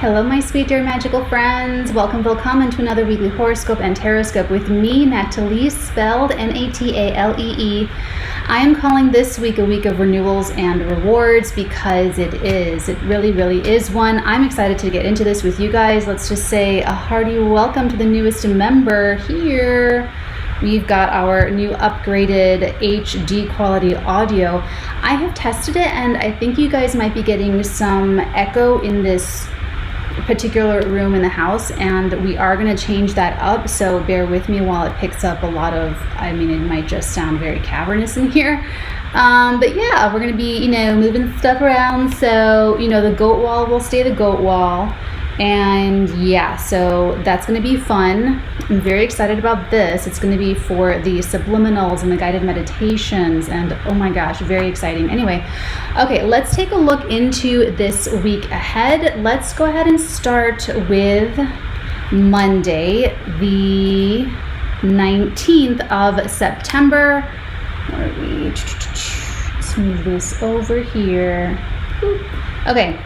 Hello, my sweet, dear, magical friends. Welcome to another weekly horoscope and taroscope with me, Natalie, spelled Natalee. I am calling this week a week of renewals and rewards because it really is one. I'm excited to get into this with you guys. Let's just say a hearty welcome to the newest member here. We've got our new upgraded HD quality audio. I have tested it and I think you guys might be getting some echo in this particular room in the house, and we are going to change that up, so bear with me while it picks up a lot of, it might just sound very cavernous in here, but yeah, we're going to be moving stuff around, so the goat wall will stay the goat wall, and yeah, so that's going to be fun. I'm very excited about this. It's going to be for the subliminals and the guided meditations, and oh my gosh, very exciting. Anyway, okay, let's take a look into this week ahead. Let's go ahead and start with Monday, the 19th of September. Where are we? Let's move this over here. Okay.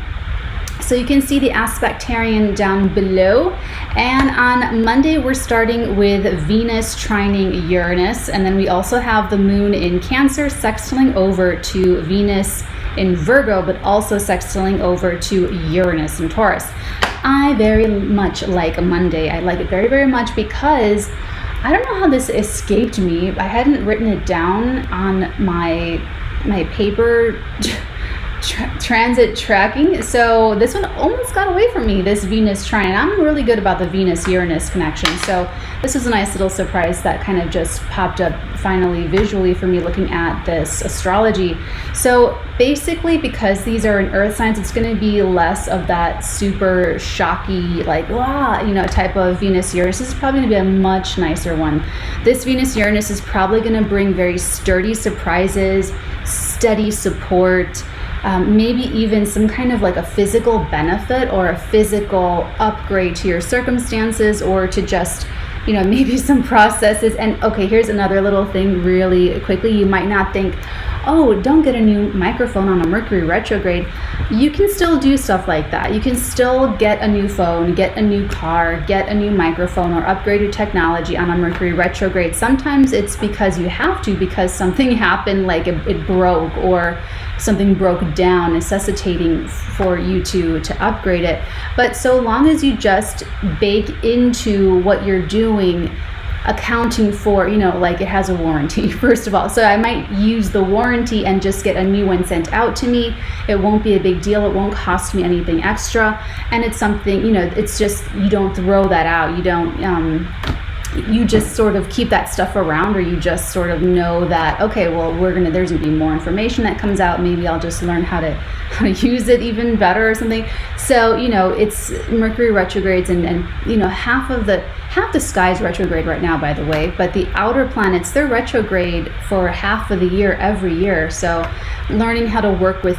So you can see the aspectarian down below, and on Monday we're starting with Venus trining Uranus, and then we also have the moon in Cancer sextiling over to Venus in Virgo, but also sextiling over to Uranus in Taurus. I very much like Monday. I like it very much because I don't know how this escaped me. I hadn't written it down on my paper transit tracking, so this one almost got away from me, this Venus trine. I'm really good about the Venus-Uranus connection, so this was a nice little surprise that kind of just popped up finally visually for me looking at this astrology. So basically, because these are in earth signs, it's going to be less of that super shocky, like type of Venus-Uranus. This is probably going to be a much nicer one. This Venus-Uranus is probably going to bring very sturdy surprises, steady support, maybe even some kind of like a physical benefit or a physical upgrade to your circumstances, or to just, maybe some processes. And okay, here's another little thing really quickly. You might not think, oh, don't get a new microphone on a Mercury retrograde. You can still do stuff like that. You can still get a new phone, get a new car, get a new microphone, or upgrade your technology on a Mercury retrograde. Sometimes it's because you have to, because something happened, like it broke, or something broke down, necessitating for you to upgrade it. But so long as you just bake into what you're doing, accounting for, like it has a warranty, first of all. So I might use the warranty and just get a new one sent out to me. It won't be a big deal. It won't cost me anything extra. And it's something, it's just, you don't throw that out. You don't, you just sort of keep that stuff around, or you just sort of know that, okay, well, there's gonna be more information that comes out. Maybe I'll just learn how to use it even better or something. So, it's Mercury retrogrades, and half the sky's retrograde right now, by the way, but the outer planets, they're retrograde for half of the year every year. So learning how to work with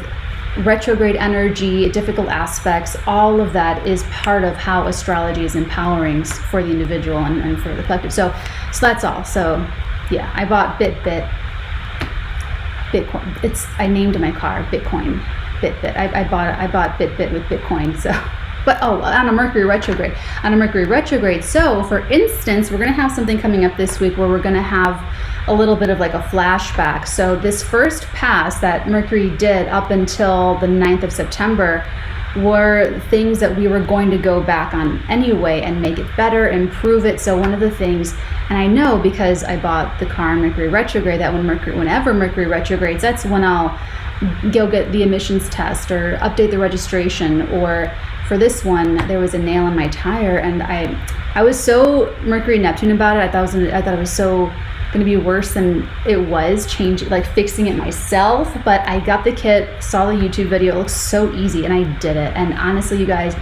retrograde energy, difficult aspects, all of that is part of how astrology is empowering for the individual and for the collective. So that's all. So yeah, I bought Bitcoin. I named my car Bitcoin. Bitbit. I bought Bitbit with Bitcoin. So, but on a Mercury retrograde. So for instance, we're going to have something coming up this week where we're going to have a little bit of like a flashback. So this first pass that Mercury did up until the 9th of September were things that we were going to go back on anyway and make it better, improve it. So one of the things, and I know because I bought the car in Mercury retrograde, that whenever Mercury retrogrades, that's when I'll go get the emissions test or update the registration. Or for this one, there was a nail in my tire, and I was so Mercury Neptune about it. I thought it was so going to be worse than it was, fixing it myself. But I got the kit, saw the YouTube video, it looks so easy, and I did it. And honestly, you guys,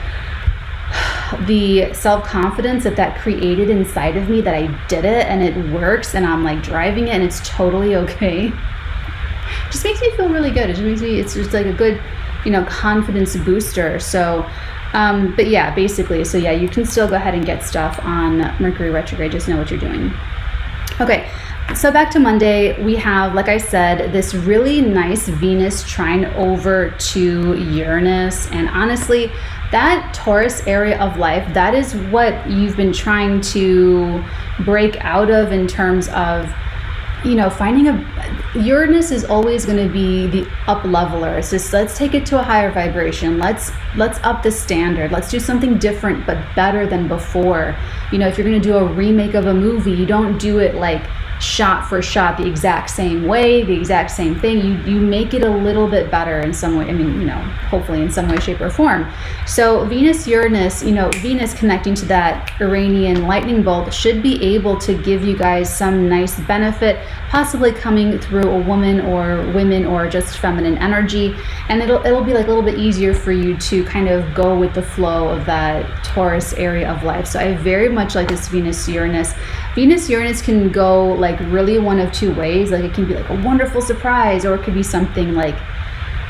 the self-confidence that created inside of me, that I did it and it works, and I'm like driving it and it's totally okay, just makes me feel really good. It's just like a good, confidence booster. So but yeah, basically, so yeah, you can still go ahead and get stuff on Mercury retrograde. Just know what you're doing. Okay, So back to Monday, we have, like I said, this really nice Venus trine over to Uranus. And honestly, that Taurus area of life, that is what you've been trying to break out of in terms of, you know, finding Uranus is always going to be the up leveler. It's just, let's take it to a higher vibration. Let's up the standard. Let's do something different, but better than before. You know, if you're going to do a remake of a movie, you don't do it like shot for shot the exact same way, the exact same thing. You make it a little bit better in some way. I mean, you know, hopefully in some way, shape, or form. So Venus, Uranus, you know, Venus connecting to that Uranian lightning bolt should be able to give you guys some nice benefit, possibly coming through a woman or women or just feminine energy. And it'll be like a little bit easier for you to kind of go with the flow of that Taurus area of life. So I very much like this Venus, Uranus. Venus, Uranus can go like really one of two ways. Like it can be like a wonderful surprise, or it could be something like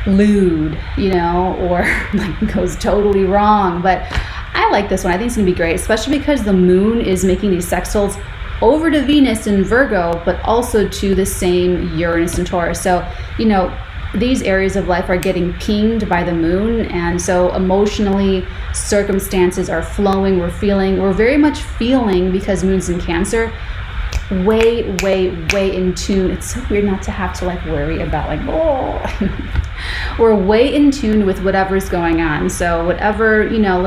lewd, you know, or like goes totally wrong. But I like this one. I think it's gonna be great, especially because the moon is making these sextiles over to Venus in Virgo, but also to the same Uranus and Taurus. So, you know, these areas of life are getting pinged by the moon, and so emotionally circumstances are flowing. We're very much feeling, because moon's in Cancer, way in tune. It's so weird not to have to like worry about like, oh, we're way in tune with whatever's going on. So whatever, you know,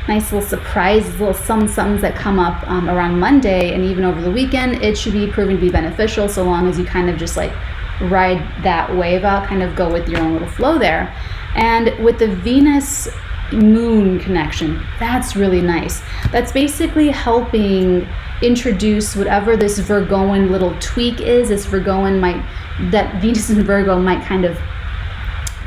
nice little surprises, little somethings that come up around Monday and even over the weekend, it should be proven to be beneficial, so long as you kind of just like ride that wave out, kind of go with your own little flow there. And with the Venus moon connection, that's really nice. That's basically helping introduce whatever this Virgoan little tweak is. This Virgoan that Venus and Virgo might kind of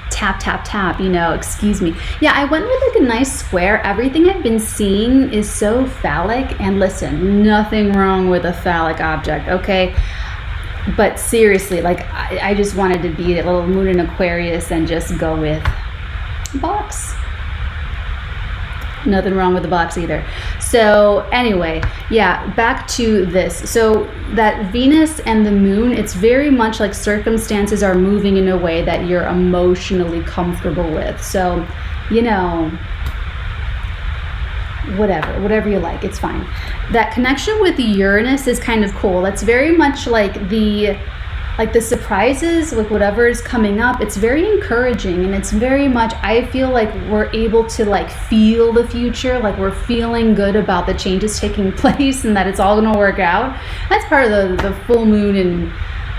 tap, you know, excuse me. Yeah, I went with like a nice square. Everything I've been seeing is so phallic, and listen, nothing wrong with a phallic object, okay? But seriously, like I just wanted to be a little moon in Aquarius and just go with a box. Nothing wrong with the box either. So anyway, yeah, back to this. So that Venus and the moon, it's very much like circumstances are moving in a way that you're emotionally comfortable with. So, you know, whatever you like, it's fine. That connection with Uranus is kind of cool. That's very much like the surprises, like whatever is coming up. It's very encouraging, and it's very much, I feel like we're able to like feel the future, like we're feeling good about the changes taking place and that it's all going to work out. That's part of the full moon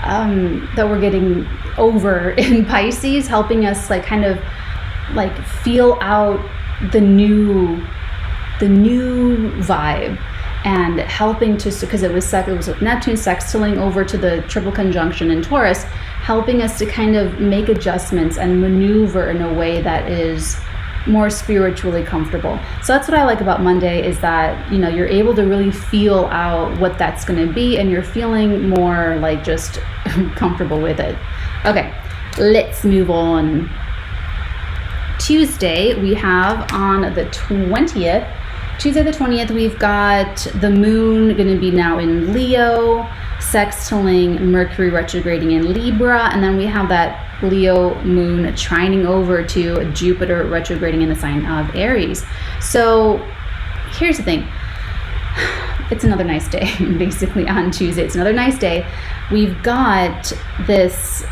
and that we're getting over in Pisces, helping us like kind of like feel out the new vibe, and helping to, because it was with Neptune sextiling over to the triple conjunction in Taurus, helping us to kind of make adjustments and maneuver in a way that is more spiritually comfortable. So that's what I like about Monday, is that, you know, you're able to really feel out what that's going to be, and you're feeling more like just comfortable with it. Okay, let's move on. Tuesday, we have on the 20th, Tuesday the 20th, we've got the moon going to be now in Leo, sextiling Mercury retrograding in Libra, and then we have that Leo moon trining over to Jupiter retrograding in the sign of Aries. So here's the thing. It's another nice day, basically on Tuesday. It's another nice day. We've got this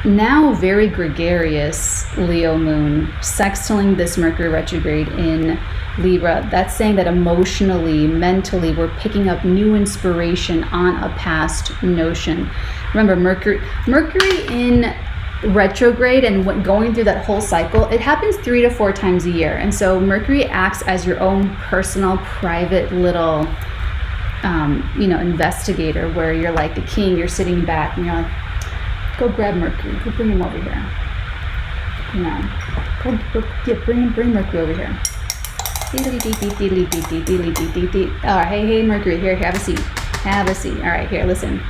now very gregarious Leo moon sextiling this Mercury retrograde in Libra. That's saying that emotionally, mentally, we're picking up new inspiration on a past notion. Remember, Mercury in retrograde and going through that whole cycle, it happens 3 to 4 times a year. And so Mercury acts as your own personal, private little, investigator, where you're like the king, you're sitting back and you're like, go grab Mercury, go bring him over here. You know, bring Mercury over here. All right, hey Mercury, here, have a seat. All right, here, listen.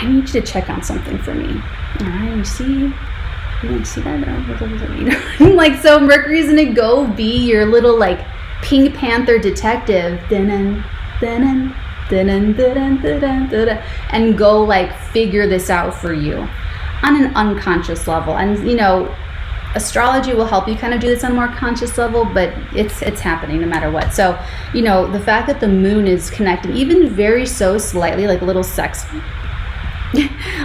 I need you to check on something for me. All right, you see that? Like, so Mercury's gonna go be your little like Pink Panther detective, dun-dun, dun-dun, dun-dun, dun-dun, dun-dun, dun-dun, and go like figure this out for you on an unconscious level. And you know, astrology will help you kind of do this on a more conscious level, but it's happening no matter what. So, you know, the fact that the moon is connecting, even very so slightly, like a little sex,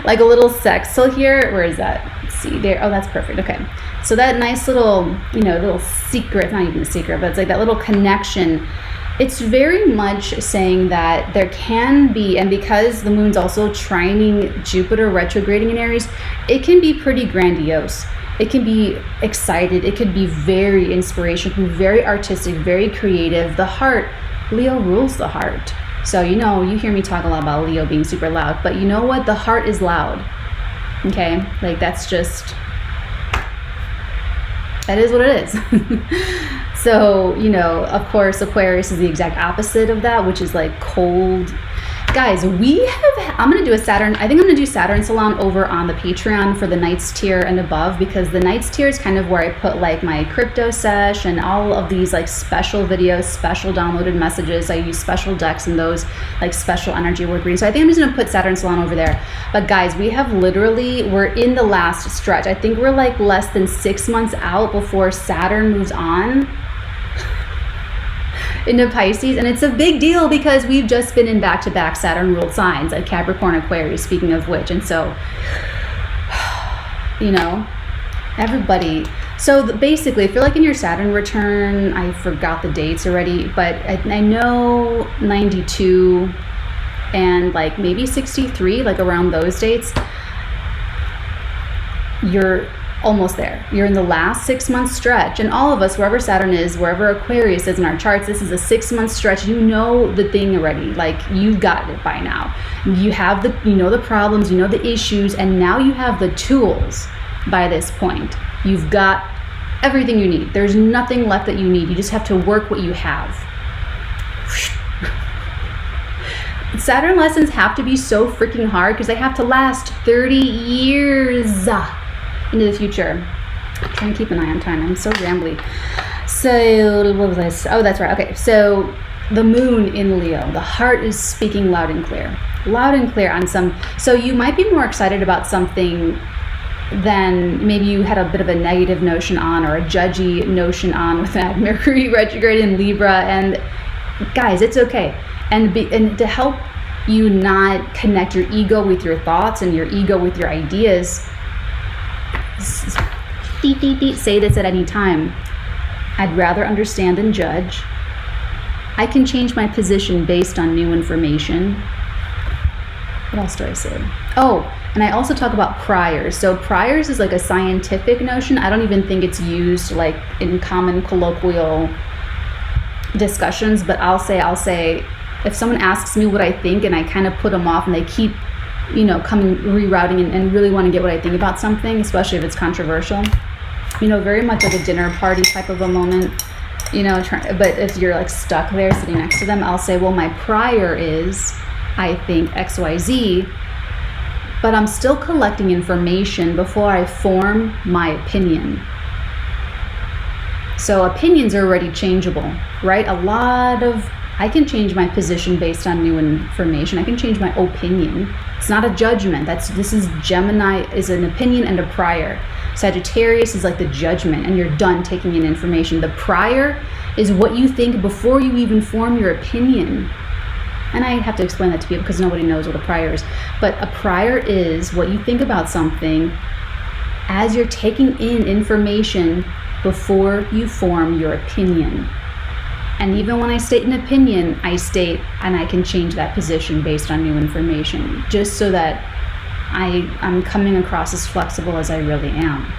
like a little sextile here. Where is that? Let's see there. Oh, that's perfect. Okay. So that nice little, you know, little secret, not even a secret, but it's like that little connection. It's very much saying that there can be, and because the moon's also trining Jupiter retrograding in Aries, it can be pretty grandiose. It can be excited. It could be very inspirational, very artistic, very creative. The heart, Leo rules the heart. So, you know, you hear me talk a lot about Leo being super loud, but you know what? The heart is loud. Okay? Like, that's just, that is what it is. So, you know, of course, Aquarius is the exact opposite of that, which is like cold. Guys, I'm going to do a Saturn, I think I'm going to do Saturn Salon over on the Patreon for the Knights tier and above, because the Knights tier is kind of where I put like my crypto sesh and all of these like special videos, special downloaded messages. I use special decks and those like special energy word readings. So I think I'm just going to put Saturn Salon over there. But guys, we're in the last stretch. I think we're like less than 6 months out before Saturn moves on into Pisces, and it's a big deal because we've just been in back-to-back Saturn ruled signs, like Capricorn, Aquarius, speaking of which. And so, you know, everybody, so basically, if you're like in your Saturn return, I forgot the dates already, but I know 92 and like maybe 63, like around those dates, you're almost there. You're in the last 6 month stretch, and all of us, wherever Saturn is, wherever Aquarius is in our charts, this is a 6 month stretch. You know the thing already. Like, you've got it by now. You have you know the problems, you know the issues, and now you have the tools by this point. You've got everything you need. There's nothing left that you need. You just have to work what you have. Saturn lessons have to be so freaking hard because they have to last 30 years. Into the future. I'm trying to keep an eye on time. I'm so rambly. So what was this? Oh, that's right. Okay. So the moon in Leo, the heart is speaking loud and clear on some. So you might be more excited about something than maybe you had a bit of a negative notion on, or a judgy notion on, with that Mercury retrograde in Libra. And guys, it's okay. And to help you not connect your ego with your thoughts and your ego with your ideas, say this at any time. I'd rather understand than judge. I can change my position based on new information. What else do I say? Oh, and I also talk about priors. So priors is like a scientific notion. I don't even think it's used like in common colloquial discussions, but I'll say if someone asks me what I think and I kind of put them off and they keep, you know, rerouting and really want to get what I think about something, especially if it's controversial, you know, very much like a dinner party type of a moment, you know, but if you're like stuck there sitting next to them, I'll say, well, my prior is, I think XYZ, but I'm still collecting information before I form my opinion. So opinions are already changeable, right? I can change my position based on new information. I can change my opinion. It's not a judgment. This is Gemini is an opinion and a prior. Sagittarius is like the judgment, and you're done taking in information. The prior is what you think before you even form your opinion. And I have to explain that to people because nobody knows what a prior is. But a prior is what you think about something as you're taking in information before you form your opinion. And even when I state an opinion, I state, and I can change that position based on new information, just so that I'm coming across as flexible as I really am.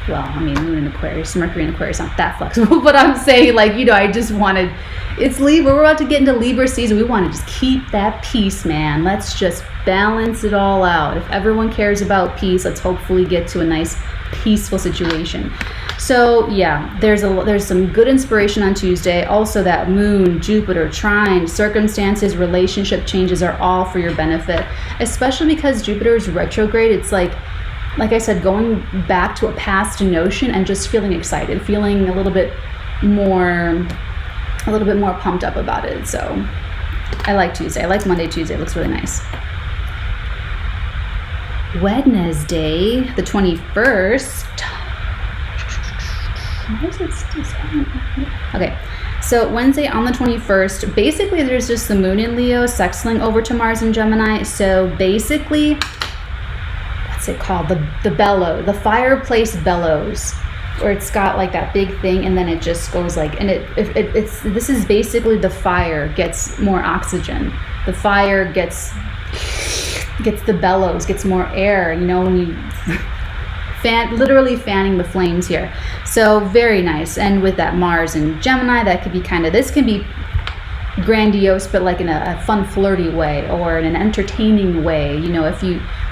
Well, I mean, Moon in Aquarius, Mercury in Aquarius, not that flexible, but I'm saying, like, you know, I just wanted, it's Libra, we're about to get into Libra season. We want to just keep that peace, man. Let's just balance it all out. If everyone cares about peace, let's hopefully get to a nice, peaceful situation. So yeah, there's some good inspiration on Tuesday. Also, that Moon, Jupiter, trine, circumstances, relationship changes are all for your benefit, especially because Jupiter is retrograde. It's like I said, going back to a past notion and just feeling excited, feeling a little bit more a little bit more pumped up about it. So I like Tuesday. I like Monday, Tuesday. It looks really nice. Wednesday, the 21st. Why is it still saying? Okay. So Wednesday on the 21st, basically there's just the moon in Leo sextiling over to Mars in Gemini. So basically, what's it called? The bellow, the fireplace bellows, where it's got like that big thing and then it just goes like, and this is basically the fire gets more oxygen. The fire gets the bellows, gets more air, you know, when you literally fanning the flames here. So very nice. And with that Mars and Gemini, that could be this can be grandiose, but like in a fun, flirty way, or in an entertaining way. You know,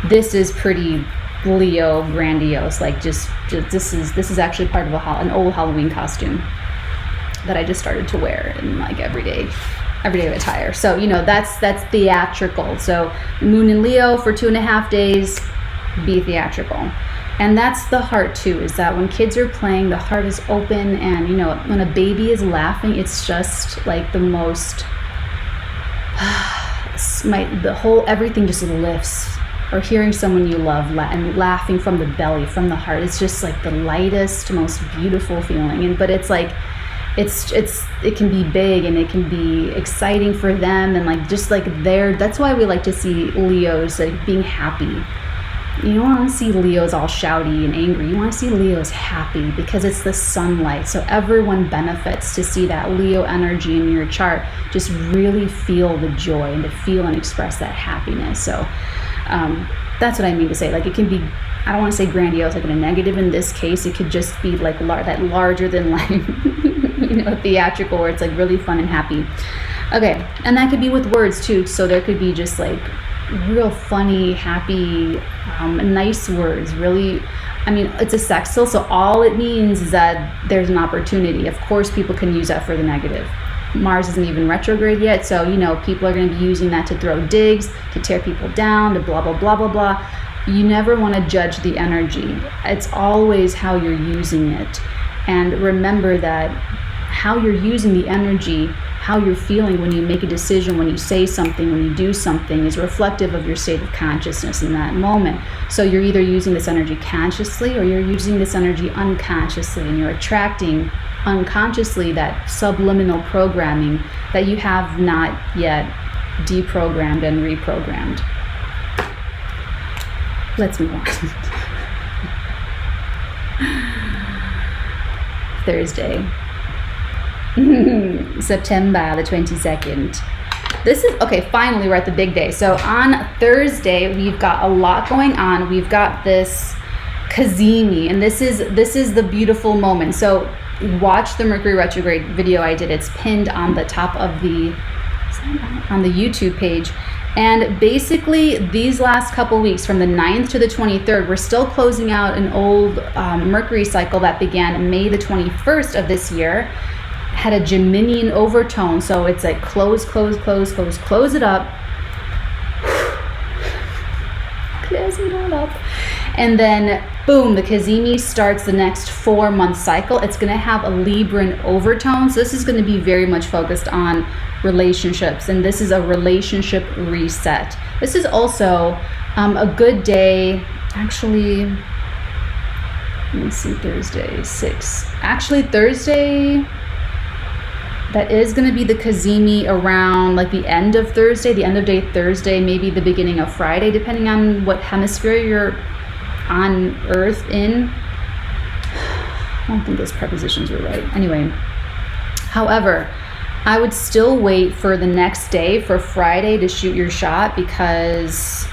this is pretty Leo grandiose, like just this is actually part of an old Halloween costume that I just started to wear in like everyday attire. So, you know, that's theatrical. So moon in Leo for 2.5 days, be theatrical. And that's the heart too, is that when kids are playing, the heart is open, and you know, when a baby is laughing, it's just like the most, everything just lifts. Or hearing someone you love and laughing from the belly, from the heart, it's just like the lightest, most beautiful feeling. But it's like, it can be big and it can be exciting for them, and like just like that's why we like to see Leos like being happy. You don't want to see Leos all shouty and angry. You want to see Leos happy, because it's the sunlight. So everyone benefits to see that Leo energy in your chart. Just really feel the joy and to feel and express that happiness. So that's what I mean to say. Like, it can be, I don't want to say grandiose, like in a negative in this case. It could just be like that larger than life, you know, theatrical, where it's like really fun and happy. Okay, and that could be with words too. So there could be just like real funny, happy, nice words. Really, I mean, it's a sextile, so all it means is that there's an opportunity. Of course, people can use that for the negative. Mars isn't even retrograde yet, so you know, people are going to be using that to throw digs, to tear people down, to blah blah blah blah blah. You never want to judge the energy. It's always how you're using it. And remember that how you're using the energy, how you're feeling when you make a decision, when you say something, when you do something, is reflective of your state of consciousness in that moment. So you're either using this energy consciously, or you're using this energy unconsciously, and you're attracting unconsciously that subliminal programming that you have not yet deprogrammed and reprogrammed. Let's move on. Thursday. September the 22nd. This is, okay, finally we're at the big day. So on Thursday, we've got a lot going on. We've got this Cazimi, and this is the beautiful moment. So watch the Mercury retrograde video I did. It's pinned on the top of on the YouTube page. And basically, these last couple weeks, from the 9th to the 23rd, we're still closing out an old Mercury cycle that began May the 21st of this year. Had a Geminian overtone, so it's like close it up. Close it all up. And then, boom, the Cazimi starts the next 4-month cycle. It's going to have a Libran overtone, so this is going to be very much focused on relationships, and this is a relationship reset. This is also a good day, actually. Let me see, Thursday 6. Actually, Thursday, that is going to be the Cazimi around like the end of Thursday, the end of day Thursday, maybe the beginning of Friday, depending on what hemisphere you're on Earth in. I don't think those prepositions were right. Anyway, however, I would still wait for the next day, for Friday, to shoot your shot, because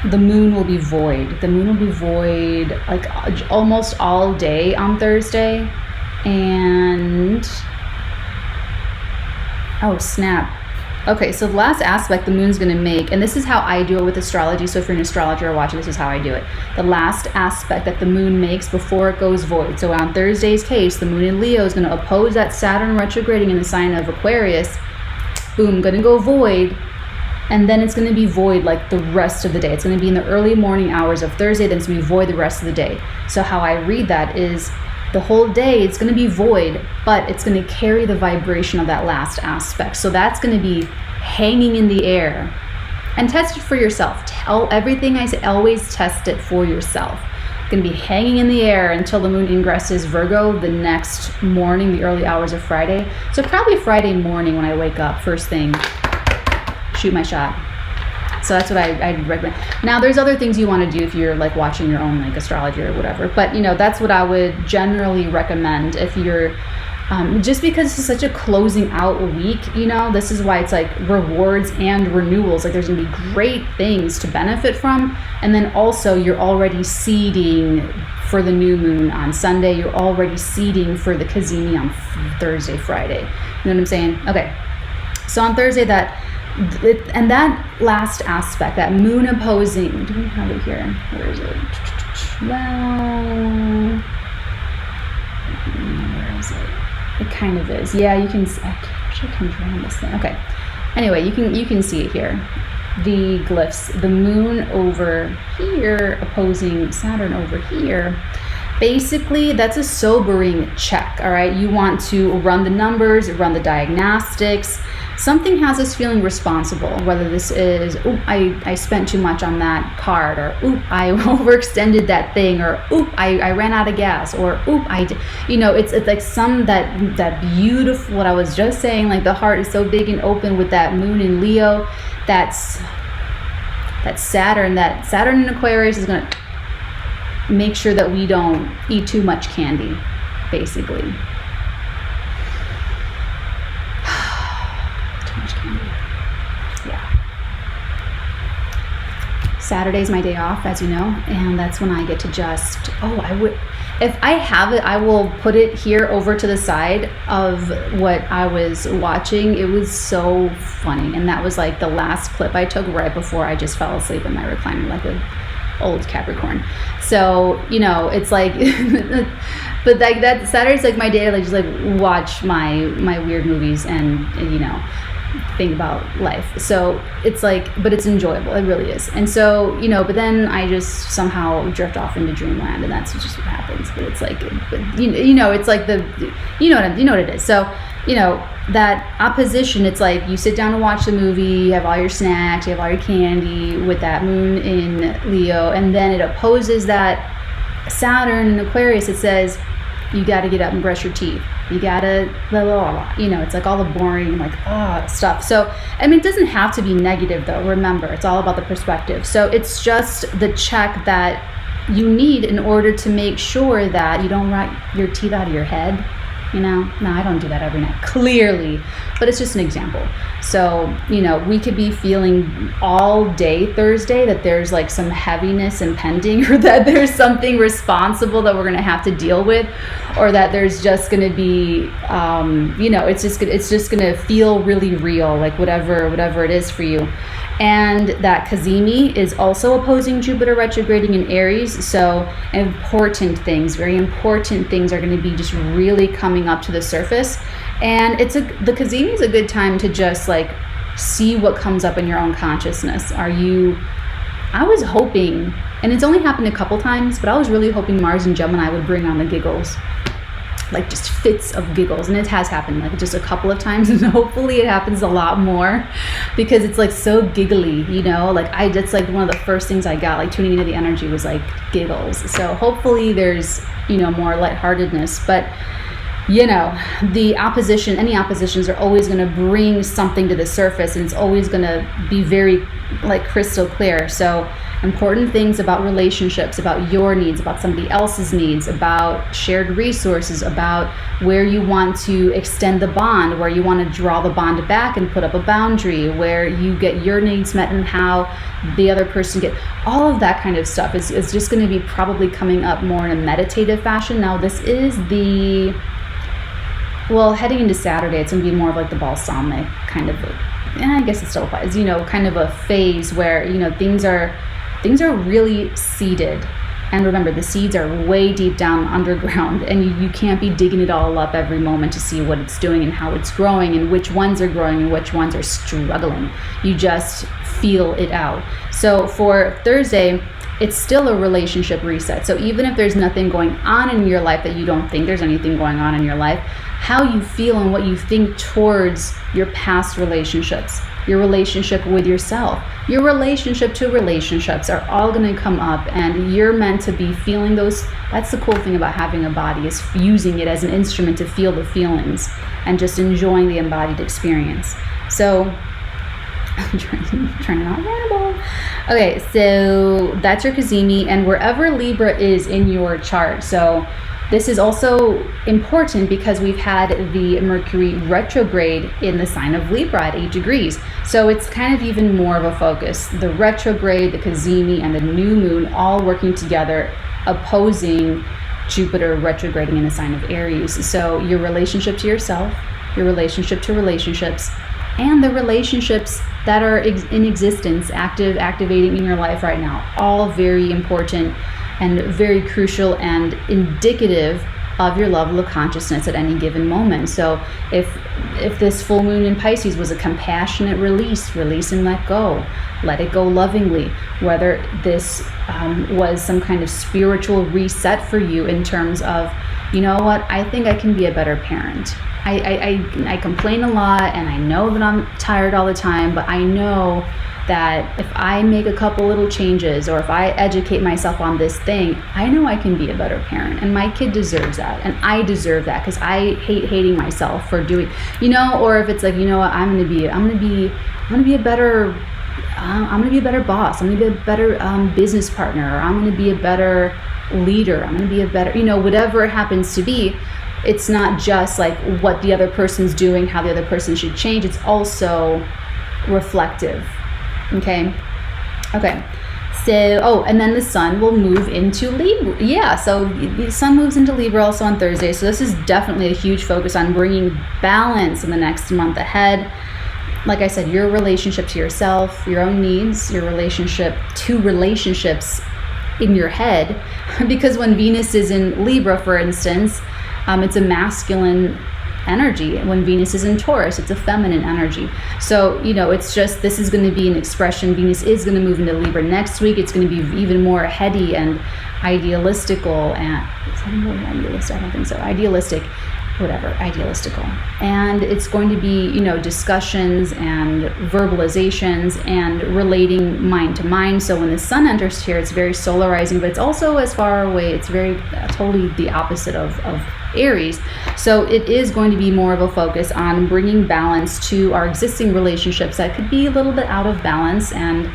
the moon will be void. The moon will be void like almost all day on Thursday. And oh snap. Okay, so the last aspect the moon's going to make, and this is how I do it with astrology, so if you're an astrologer watching, this is how I do it. The last aspect that the moon makes before it goes void. So on Thursday's case, the moon in Leo is going to oppose that Saturn retrograding in the sign of Aquarius. Boom, going to go void, and then it's going to be void like the rest of the day. It's going to be in the early morning hours of Thursday, then it's going to be void the rest of the day. So how I read that is the whole day it's going to be void, but it's going to carry the vibration of that last aspect. So that's going to be hanging in the air. And test it for yourself. Everything I say, always test it for yourself. It's going to be hanging in the air until the moon ingresses Virgo the next morning, the early hours of Friday. So probably Friday morning when I wake up, first thing, shoot my shot. So that's what I'd recommend. Now, there's other things you want to do if you're like watching your own like astrology or whatever. But that's what I would generally recommend if you're just because it's such a closing out week. This is why it's like rewards and renewals. Like there's gonna be great things to benefit from, and then also you're already seeding for the new moon on Sunday. You're already seeding for the Cazimi on Thursday, Friday. You know what I'm saying? Okay. So on Thursday, that last aspect, that moon opposing, do we have it here? Where is it? Well, where is it? It kind of is. Yeah, you can see. I wish I can draw this thing. Okay. Anyway, you can see it here. The glyphs, the moon over here opposing Saturn over here. Basically, that's a sobering check, all right? You want to run the numbers, run the diagnostics. Something has us feeling responsible, whether this is, I spent too much on that card, or I overextended that thing, or I ran out of gas, or it's like that beautiful, what I was just saying, like the heart is so big and open with that moon in Leo. That's Saturn in Aquarius is going to make sure that we don't eat too much candy, basically. Too much candy. Yeah. Saturday's my day off, as you know, and that's when I get to just, if I have it, I will put it here over to the side of what I was watching. It was so funny, and that was like the last clip I took right before I just fell asleep in my recliner, like a old Capricorn. So it's like but like that Saturday's like my day to like just like watch my weird movies and think about life. So it's like, but it's enjoyable, it really is. And so but then I just somehow drift off into dreamland, and that's just what happens. But it's like, it's like what it is. So that opposition, it's like you sit down and watch the movie, you have all your snacks, you have all your candy with that moon in Leo, and then it opposes that Saturn in Aquarius. It says you got to get up and brush your teeth, you gotta it's like all the boring stuff. So it doesn't have to be negative though. Remember, it's all about the perspective. So it's just the check that you need in order to make sure that you don't rot your teeth out of your head. No, I don't do that every night, clearly, but it's just an example. So, we could be feeling all day Thursday that there's like some heaviness impending, or that there's something responsible that we're going to have to deal with, or that there's just going to be, it's just going to feel really real, like whatever it is for you. And that Cazimi is also opposing Jupiter retrograding in Aries. So very important things are going to be just really coming up to the surface. And the Cazimi is a good time to just like see what comes up in your own consciousness. I was hoping, and it's only happened a couple times, but I was really hoping Mars and Gemini would bring on the giggles. Like just fits of giggles, and it has happened like just a couple of times, and hopefully it happens a lot more, because it's like so giggly, it's like one of the first things I got, like tuning into the energy, was like giggles. So hopefully there's more lightheartedness. But any oppositions are always going to bring something to the surface, and it's always going to be very like crystal clear. So important things about relationships, about your needs, about somebody else's needs, about shared resources, about where you want to extend the bond, where you want to draw the bond back and put up a boundary, where you get your needs met and how the other person get, all of that kind of stuff is just going to be probably coming up more in a meditative fashion. Now this is heading into Saturday, it's going to be more of like the balsamic kind of, I guess it still applies, kind of a phase where, things are really seeded. And remember, the seeds are way deep down underground, and you can't be digging it all up every moment to see what it's doing and how it's growing and which ones are growing and which ones are struggling. You just feel it out. So for Thursday, it's still a relationship reset. So even if there's nothing going on in your life that you don't think there's anything going on in your life, how you feel and what you think towards your past relationships, your relationship with yourself, your relationship to relationships are all going to come up, and you're meant to be feeling those. That's the cool thing about having a body, is using it as an instrument to feel the feelings and just enjoying the embodied experience. So I'm trying to not ramble. Okay, so that's your Cazimi, and wherever Libra is in your chart. So this is also important because we've had the Mercury retrograde in the sign of Libra at 8 degrees. So it's kind of even more of a focus. The retrograde, the Cazimi, and the new moon all working together, opposing Jupiter retrograding in the sign of Aries. So your relationship to yourself, your relationship to relationships, and the relationships that are in existence, activating in your life right now, all very important and very crucial and indicative of your level of consciousness at any given moment. So if this full moon in Pisces was a compassionate release and let it go lovingly, whether this was some kind of spiritual reset for you in terms of, you know what, I think I can be a better parent. I complain a lot, and I know that I'm tired all the time, but I know that if I make a couple little changes, or if I educate myself on this thing, I know I can be a better parent, and my kid deserves that, and I deserve that, because I hate hating myself for doing, or if it's like, you know what, I'm gonna be a better boss, I'm gonna be a better business partner, or I'm gonna be a better leader, I'm gonna be a better, whatever it happens to be. It's not just like what the other person's doing, how the other person should change. It's also reflective. Okay. So, and then the sun will move into Libra. Yeah, so the sun moves into Libra also on Thursday. So this is definitely a huge focus on bringing balance in the next month ahead. Like I said, your relationship to yourself, your own needs, your relationship to relationships in your head. Because when Venus is in Libra, for instance, it's a masculine energy. When Venus is in Taurus, it's a feminine energy. So, it's just, this is going to be an expression. Venus is going to move into Libra next week. It's going to be even more heady and idealistical. And is that really idealistic? I don't think so. Idealistical. And it's going to be, discussions and verbalizations and relating mind to mind. So when the sun enters here, it's very solarizing, but it's also as far away. It's very totally the opposite of Aries. So it is going to be more of a focus on bringing balance to our existing relationships that could be a little bit out of balance, and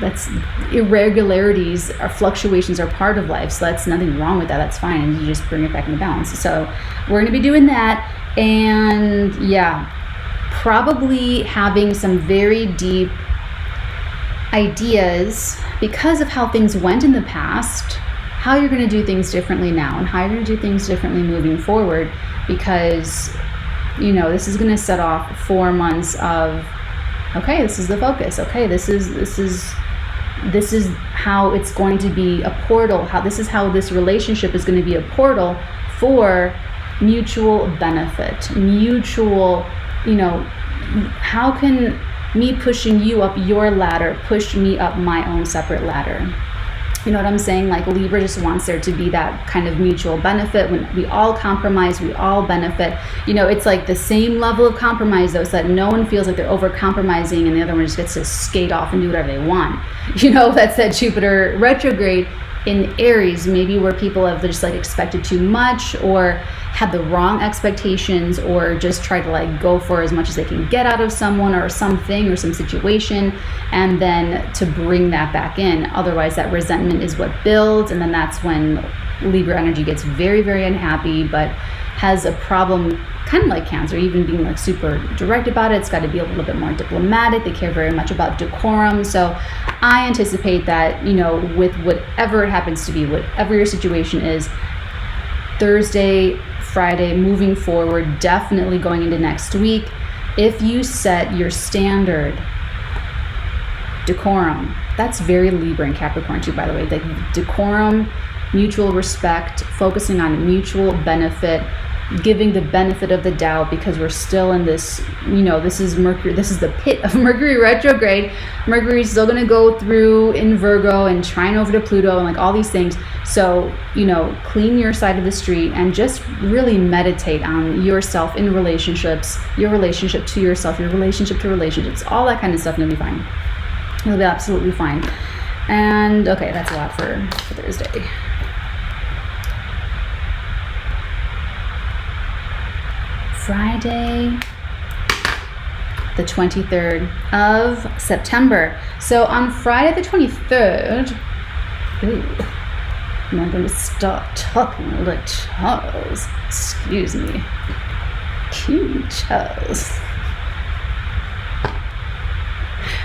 that's irregularities or fluctuations are part of life. So that's nothing wrong with that. That's fine. And you just bring it back into balance. So we're going to be doing that. And yeah, probably having some very deep ideas because of how things went in the past, how you're going to do things differently now, and how you're going to do things differently moving forward, because this is going to set off 4 months of, okay, this is the focus. Okay, this is how it's going to be a portal. This is how this relationship is going to be a portal for mutual benefit, mutual, how can me pushing you up your ladder push me up my own separate ladder? You know what I'm saying? Like Libra just wants there to be that kind of mutual benefit. When we all compromise, we all benefit. It's like the same level of compromise though, so that no one feels like they're over compromising and the other one just gets to skate off and do whatever they want. That's that Jupiter retrograde in Aries, maybe where people have just like expected too much, or had the wrong expectations, or just try to like go for as much as they can get out of someone or something or some situation, and then to bring that back in. Otherwise that resentment is what builds, and then that's when Libra energy gets very, very unhappy, but has a problem, kind of like Cancer, even being like super direct about it. It's got to be a little bit more diplomatic. They care very much about decorum. So I anticipate that, with whatever it happens to be, whatever your situation is, Thursday, Friday, moving forward, definitely going into next week, if you set your standard decorum, that's very Libra and Capricorn too, by the way, like decorum, mutual respect, focusing on mutual benefit, giving the benefit of the doubt because we're still in this, this is Mercury, this is the pit of Mercury retrograde. Mercury's still going to go through in Virgo and trine over to Pluto and like all these things. So, clean your side of the street and just really meditate on yourself in relationships, your relationship to yourself, your relationship to relationships, all that kind of stuff, and you'll be fine. You'll be absolutely fine. And okay, that's a lot for Thursday. Friday, the 23rd of September. So on Friday the 23rd, I'm going to start talking like Charles. Excuse me. King Charles.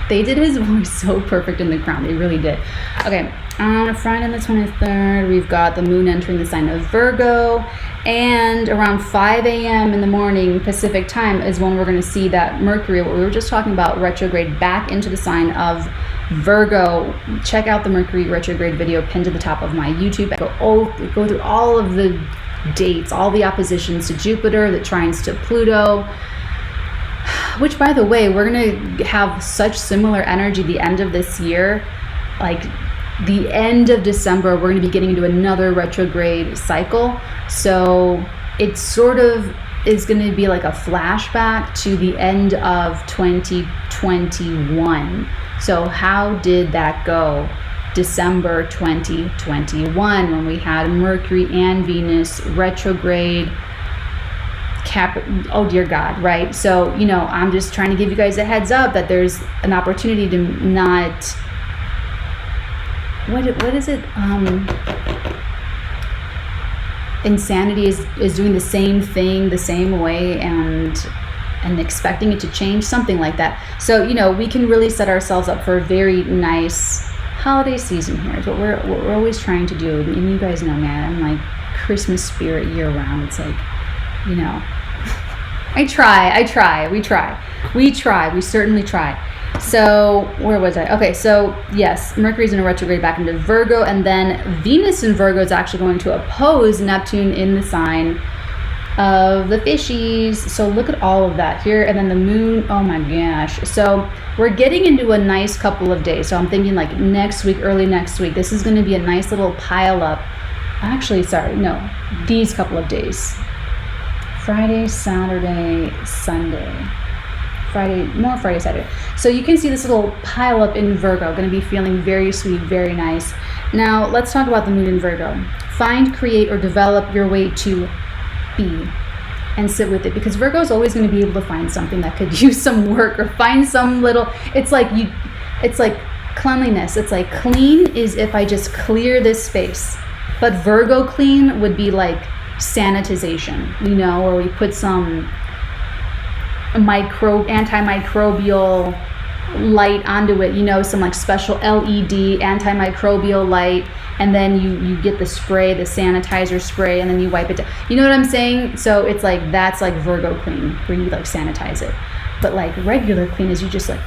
They did his voice so perfect in The Crown. They really did. Okay, on Friday the 23rd, we've got the moon entering the sign of Virgo. And around 5 a.m. in the morning Pacific time is when we're going to see that Mercury, what we were just talking about, retrograde back into the sign of Virgo. Check out the Mercury retrograde video pinned to the top of my YouTube. Go through all of the dates, all the oppositions to Jupiter, the trines to Pluto. Which, by the way, we're going to have such similar energy the end of this year. Like the end of December, we're going to be getting into another retrograde cycle. So it sort of is going to be like a flashback to the end of 2021. So how did that go? December 2021, when we had Mercury and Venus retrograde. Oh dear God, right? So, I'm just trying to give you guys a heads up that there's an opportunity to not, what is it? Insanity is doing the same thing the same way and expecting it to change, something like that. So, we can really set ourselves up for a very nice holiday season here. Is what we're always trying to do. And you guys know, man, I'm like Christmas spirit year round. It's like, I try, we certainly try. So where was I? Okay, so yes, Mercury's in a retrograde back into Virgo, and then Venus in Virgo is actually going to oppose Neptune in the sign of the fishies. So look at all of that here, and then the moon, oh my gosh. So we're getting into a nice couple of days. So I'm thinking like next week, early next week, this is going to be a nice little pile up. Actually, sorry, no, these couple of days. Friday, Saturday, Sunday. Friday, Saturday. So you can see this little pile up in Virgo, going to be feeling very sweet, very nice. Now, let's talk about the moon in Virgo. Find, create, or develop your way to be and sit with it, because Virgo is always going to be able to find something that could use some work or find some little, it's like cleanliness. It's like clean is if I just clear this space, but Virgo clean would be like sanitization, or we put some antimicrobial light onto it, some like special LED antimicrobial light, and then you get the spray, the sanitizer spray, and then you wipe it down. You know what I'm saying? So it's like, that's like Virgo clean, where you like sanitize it. But like regular clean is you just like,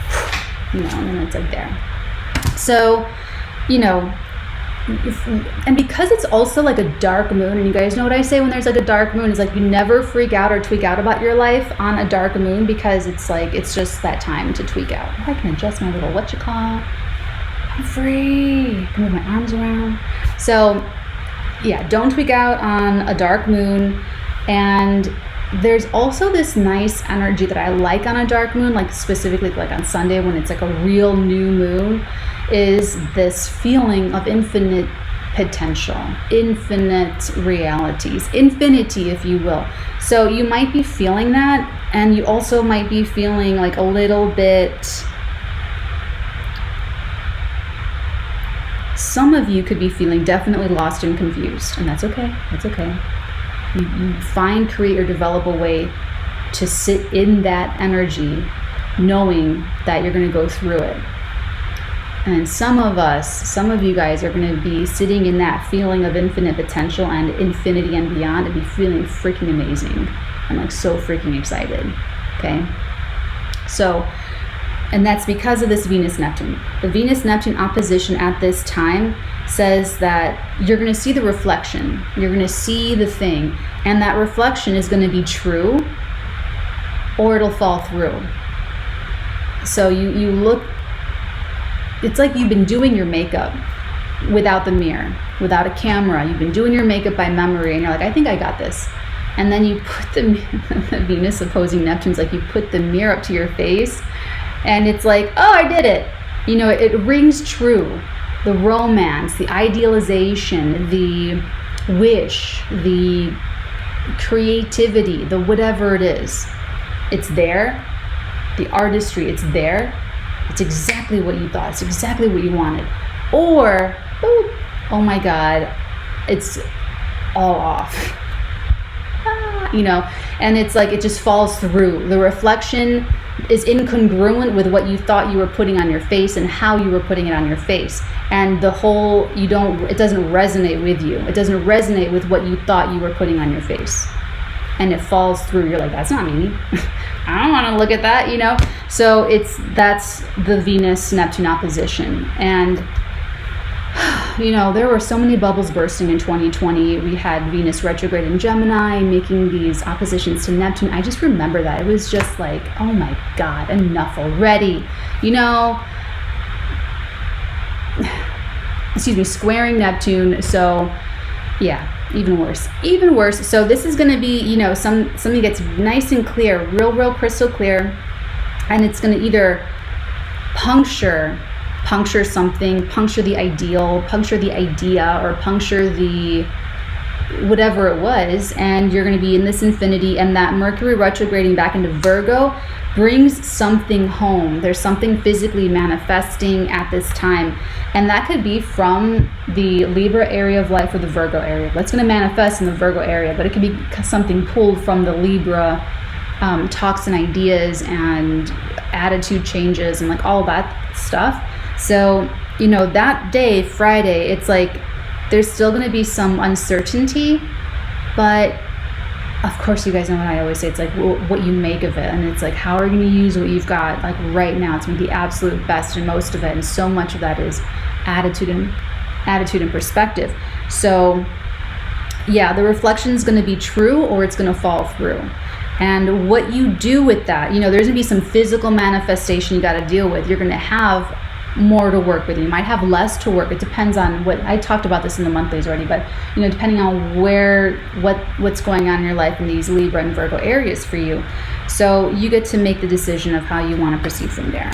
and then it's like there. So, and because it's also like a dark moon, and you guys know what I say when there's like a dark moon, is like you never freak out or tweak out about your life on a dark moon, because it's like, it's just that time to tweak out. I can adjust my little I'm free. I can move my arms around. So yeah, don't tweak out on a dark moon. And there's also this nice energy that I like on a dark moon, like specifically like on Sunday when it's like a real new moon, is this feeling of infinite potential, infinite realities, infinity, if you will. So you might be feeling that, and you also might be feeling like a little bit, some of you could be feeling definitely lost and confused, and that's okay. That's okay. You find, create, or develop a way to sit in that energy, knowing that you're going to go through it. And some of you guys are going to be sitting in that feeling of infinite potential and infinity and beyond, and be feeling freaking amazing. I'm like so freaking excited. Okay. So And that's because of this Venus-Neptune. The Venus-Neptune opposition at this time says that you're going to see the reflection. You're going to see the thing. And that reflection is going to be true or it'll fall through. So you look, it's like you've been doing your makeup without the mirror, without a camera. You've been doing your makeup by memory and you're like, I think I got this. And then you put the Venus opposing Neptune's like you put the mirror up to your face and it's like, oh, I did it. You know, it rings true. The romance, the idealization, the wish, the creativity, the whatever it is. It's there. The artistry, it's there. It's exactly what you thought. It's exactly what you wanted. Or, oh my God, it's all off. You know, and it's like it just falls through. The reflection is incongruent with what you thought you were putting on your face and how you were putting it on your face. And the whole, it doesn't resonate with you. It doesn't resonate with what you thought you were putting on your face. And it falls through. You're like, that's not me. I don't want to look at that, you know? So that's the Venus-Neptune opposition. And you know, there were so many bubbles bursting in 2020. We had Venus retrograde in Gemini, making these oppositions to Neptune. I just remember that. It was just like, oh my God, enough already. You know, squaring Neptune. So yeah, even worse. So this is going to be, you know, something gets nice and clear, real crystal clear. And it's going to either puncture something, puncture the ideal, puncture the idea, or puncture the whatever it was, and you're going to be in this infinity. And that Mercury retrograding back into Virgo brings something home. There's something physically manifesting at this time, and that could be from the Libra area of life or the Virgo area. That's going to manifest in the Virgo area, but it could be something pulled from the Libra talks and ideas and attitude changes and like all that stuff. So, you know, that day, Friday, it's like there's still going to be some uncertainty, but of course, you guys know what I always say. It's like what you make of it. And it's like, how are you going to use what you've got? Like right now, it's going to be the absolute best in most of it. And so much of that is attitude and perspective. So yeah, the reflection is going to be true or it's going to fall through. And what you do with that, you know, there's going to be some physical manifestation you got to deal with. You're going to have more to work with. You might have less to work. It depends on what I talked about this in the monthlies already, but you know, depending on what's going on in your life in these Libra and Virgo areas for you. So you get to make the decision of how you want to proceed from there.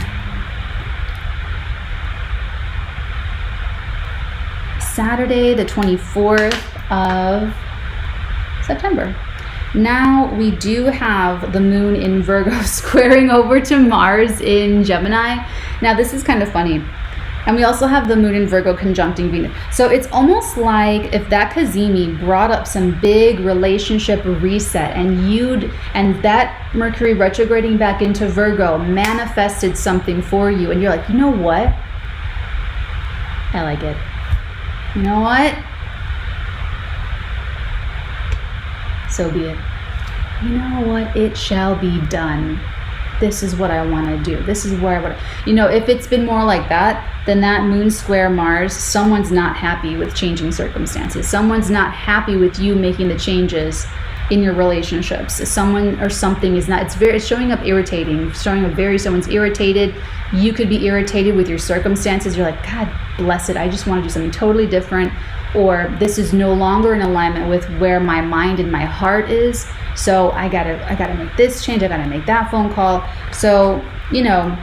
Saturday, the 24th of September. Now we do have the moon in Virgo squaring over to Mars in Gemini. Now this is kind of funny. And we also have the moon in Virgo conjuncting Venus. So it's almost like if that Cazimi brought up some big relationship reset and that Mercury retrograding back into Virgo manifested something for you. And you're like, you know what? I like it. You know what? So be it. You know what? It shall be done. This is what I want to do. This is where I want to, you know, if it's been more like that, then that moon square Mars, someone's not happy with changing circumstances. Someone's not happy with you making the changes in your relationships. Someone or something is not, it's showing up irritating, someone's irritated. You could be irritated with your circumstances. You're like, God bless it. I just want to do something totally different. Or this is no longer in alignment with where my mind and my heart is. So I gotta make this change. I gotta make that phone call. So, you know,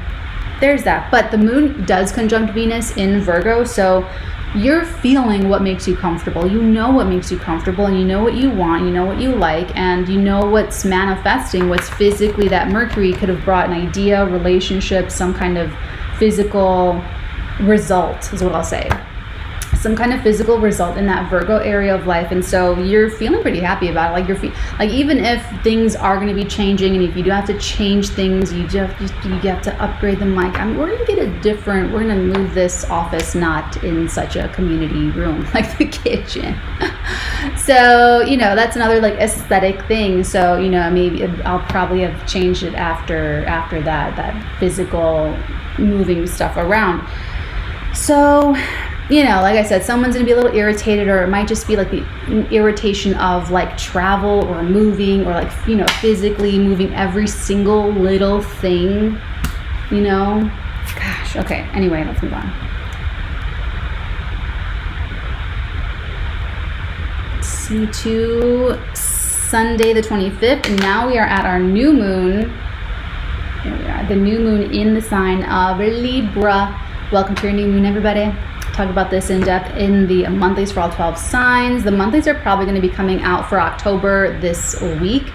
there's that. But the moon does conjunct Venus in Virgo. So you're feeling what makes you comfortable. You know what makes you comfortable, and you know what you want, you know what you like, and you know what's manifesting, what's physically that Mercury could have brought an idea, relationship, some kind of physical result is what I'll say. Some kind of physical result in that Virgo area of life. And so you're feeling pretty happy about it. Like even if things are going to be changing, and if you do have to change things, you have to upgrade the mic. We're going to get we're going to move this office not in such a community room like the kitchen. So, you know, that's another like aesthetic thing. So, you know, maybe I'll probably have changed it after that physical moving stuff around. So, you know, like I said, someone's gonna be a little irritated, or it might just be like the irritation of like travel or moving, or like, you know, physically moving every single little thing, you know. Gosh, okay, anyway, let's move on. Let's see, to Sunday the 25th, and now we are at our new moon. Here we are, the new moon in the sign of Libra. Welcome to your new moon, everybody. Talk about this in depth in the monthlies for all 12 signs. The monthlies are probably going to be coming out for October this week.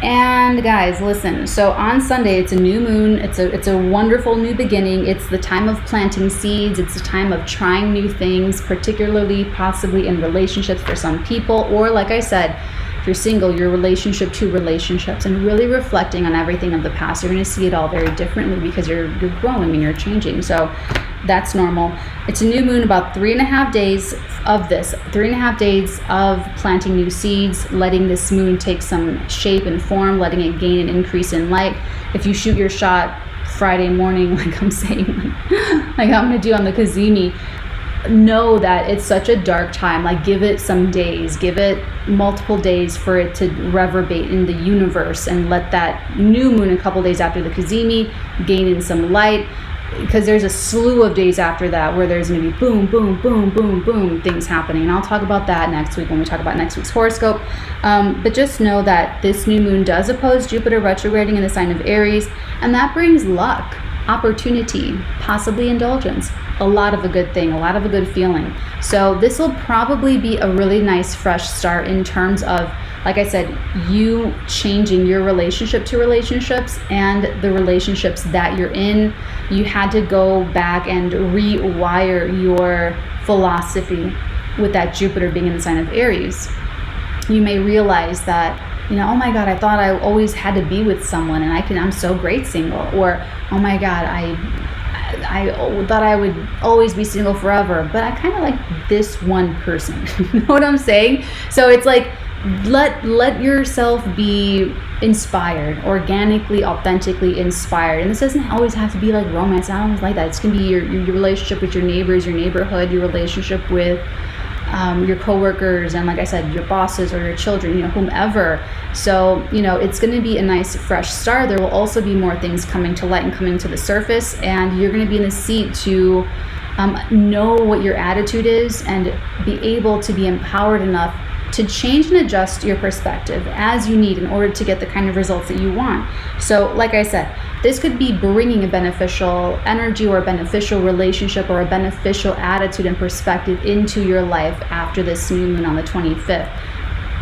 And guys, listen, so on Sunday, it's a new moon. It's a wonderful new beginning. It's the time of planting seeds. It's the time of trying new things, particularly possibly in relationships for some people, or like I said, if you're single, your relationship to relationships, and really reflecting on everything of the past. You're going to see it all very differently because you're growing and you're changing. So that's normal. It's a new moon, about 3.5 days of this, 3.5 days of planting new seeds, letting this moon take some shape and form, letting it gain an increase in light. If you shoot your shot Friday morning, like I'm saying, like I'm going to do on the Cazimi, know that it's such a dark time. Like, give it some days, give it multiple days for it to reverberate in the universe, and let that new moon a couple days after the Cazimi gain in some light, because there's a slew of days after that where there's going to be boom, boom, boom, boom, boom things happening. And I'll talk about that next week when we talk about next week's horoscope. But just know that this new moon does oppose Jupiter retrograding in the sign of Aries, and that brings luck, opportunity, possibly indulgence, a lot of a good thing, a lot of a good feeling. So this will probably be a really nice fresh start in terms of, like I said, you changing your relationship to relationships and the relationships that you're in. You had to go back and rewire your philosophy with that Jupiter being in the sign of Aries. You may realize that, you know, oh my God, I thought I always had to be with someone, and I'm so great single. Or, oh my God, I thought I would always be single forever, but I kind of like this one person. You know what I'm saying? So it's like, let yourself be inspired, organically, authentically inspired. And this doesn't always have to be like romance. It's not always like that. It's going to be your relationship with your neighbors, your neighborhood, your relationship with your coworkers, and like I said, your bosses or your children, you know, whomever. So, you know, it's going to be a nice fresh start. There will also be more things coming to light and coming to the surface, and you're going to be in a seat to know what your attitude is and be able to be empowered enough to change and adjust your perspective as you need in order to get the kind of results that you want. So like I said, this could be bringing a beneficial energy or a beneficial relationship or a beneficial attitude and perspective into your life after this new moon on the 25th.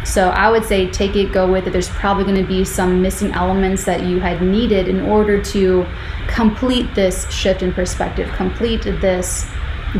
So I would say take it, go with it. There's probably going to be some missing elements that you had needed in order to complete this shift in perspective, complete this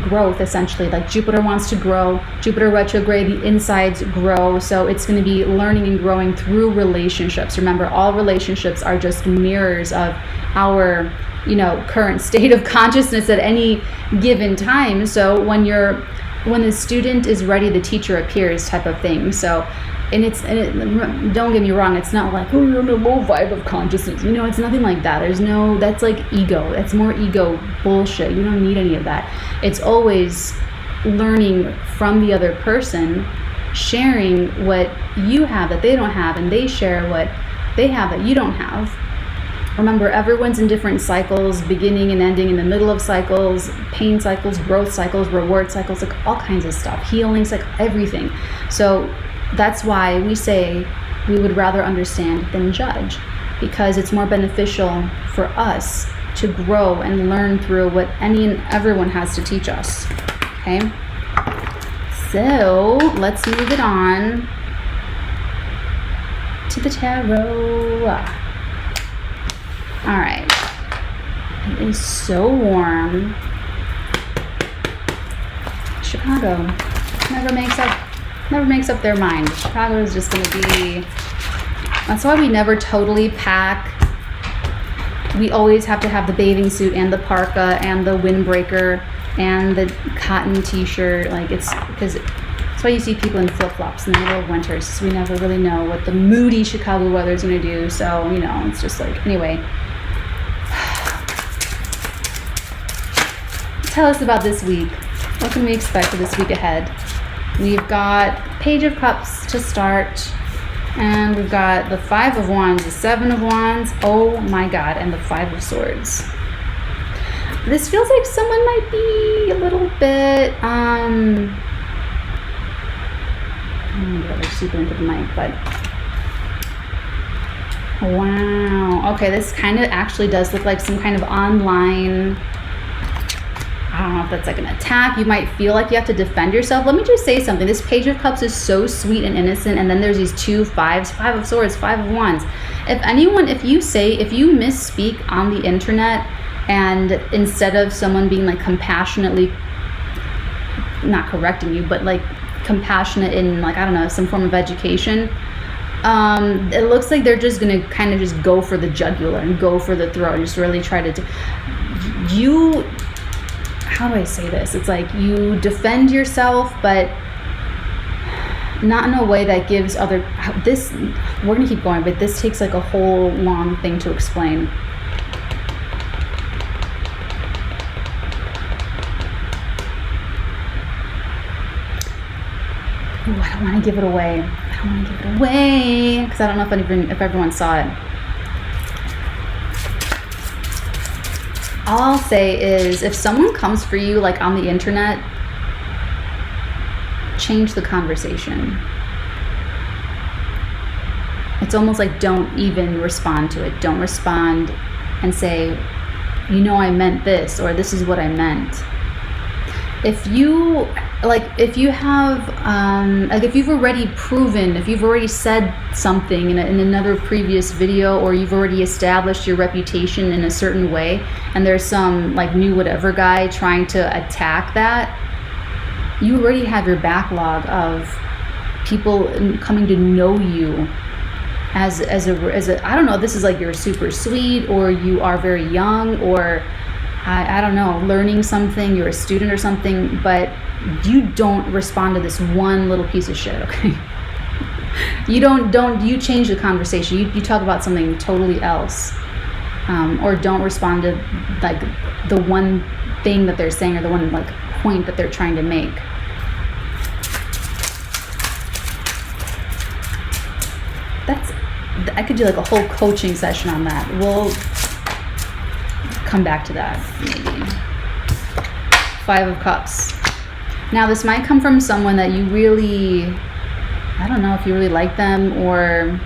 growth, essentially. Like Jupiter wants to grow, Jupiter retrograde, the insides grow. So it's going to be learning and growing through relationships. Remember, all relationships are just mirrors of our, you know, current state of consciousness at any given time. So when the student is ready, the teacher appears, type of thing. So, don't get me wrong, it's not like, oh, you're in a low vibe of consciousness. You know, it's nothing like that. That's like ego. That's more ego bullshit. You don't need any of that. It's always learning from the other person, sharing what you have that they don't have, and they share what they have that you don't have. Remember, everyone's in different cycles, beginning and ending, in the middle of cycles, pain cycles, growth cycles, reward cycles, like all kinds of stuff, healing cycles, everything. So that's why we say we would rather understand than judge, because it's more beneficial for us to grow and learn through what any and everyone has to teach us. Okay? So let's move it on to the tarot. All right. It is so warm. Chicago never makes up their mind. Chicago is just going to be. That's why we never totally pack. We always have to have the bathing suit and the parka and the windbreaker and the cotton t-shirt. Like, it's because That's why you see people in flip-flops in the middle of winter, so we never really know what the moody Chicago weather is going to do. So, you know, it's just like, anyway. Tell us about this week. What can we expect for this week ahead? We've got Page of Cups to start, and we've got the 5 of Wands, the 7 of Wands, oh my God, and the 5 of Swords. This feels like someone might be a little bit, I'm gonna get super into the mic, but wow. Okay, this kind of actually does look like some kind of online, I don't know if that's like an attack. You might feel like you have to defend yourself. Let me just say something. This Page of Cups is so sweet and innocent, and then there's these 2 5s, 5 of Swords, 5 of Wands. If you misspeak on the internet, and instead of someone being like compassionately, not correcting you, but like compassionate in like, I don't know, some form of education, it looks like they're just gonna kind of just go for the jugular and go for the throat and just really try to how do I say this? It's like you defend yourself, but not in a way that gives other, we're gonna keep going, but this takes like a whole long thing to explain. Ooh, I don't want to give it away. Because I don't know if everyone saw it. All I'll say is, if someone comes for you like on the internet, change the conversation. It's almost like don't even respond to it. Don't respond and say, you know, I meant this, or this is what I meant. If you've already said something in another previous video, or you've already established your reputation in a certain way, and there's some like new whatever guy trying to attack that, you already have your backlog of people coming to know you as a I don't know, this is like you're super sweet, or you are very young, or I don't know, learning something, you're a student or something, but you don't respond to this one little piece of shit, okay? You change the conversation. You talk about something totally else, or don't respond to like the one thing that they're saying, or the one like point that they're trying to make. I could do like a whole coaching session on that. We'll come back to that maybe. 5 of Cups. Now this might come from someone that you really, I don't know if you really like them, or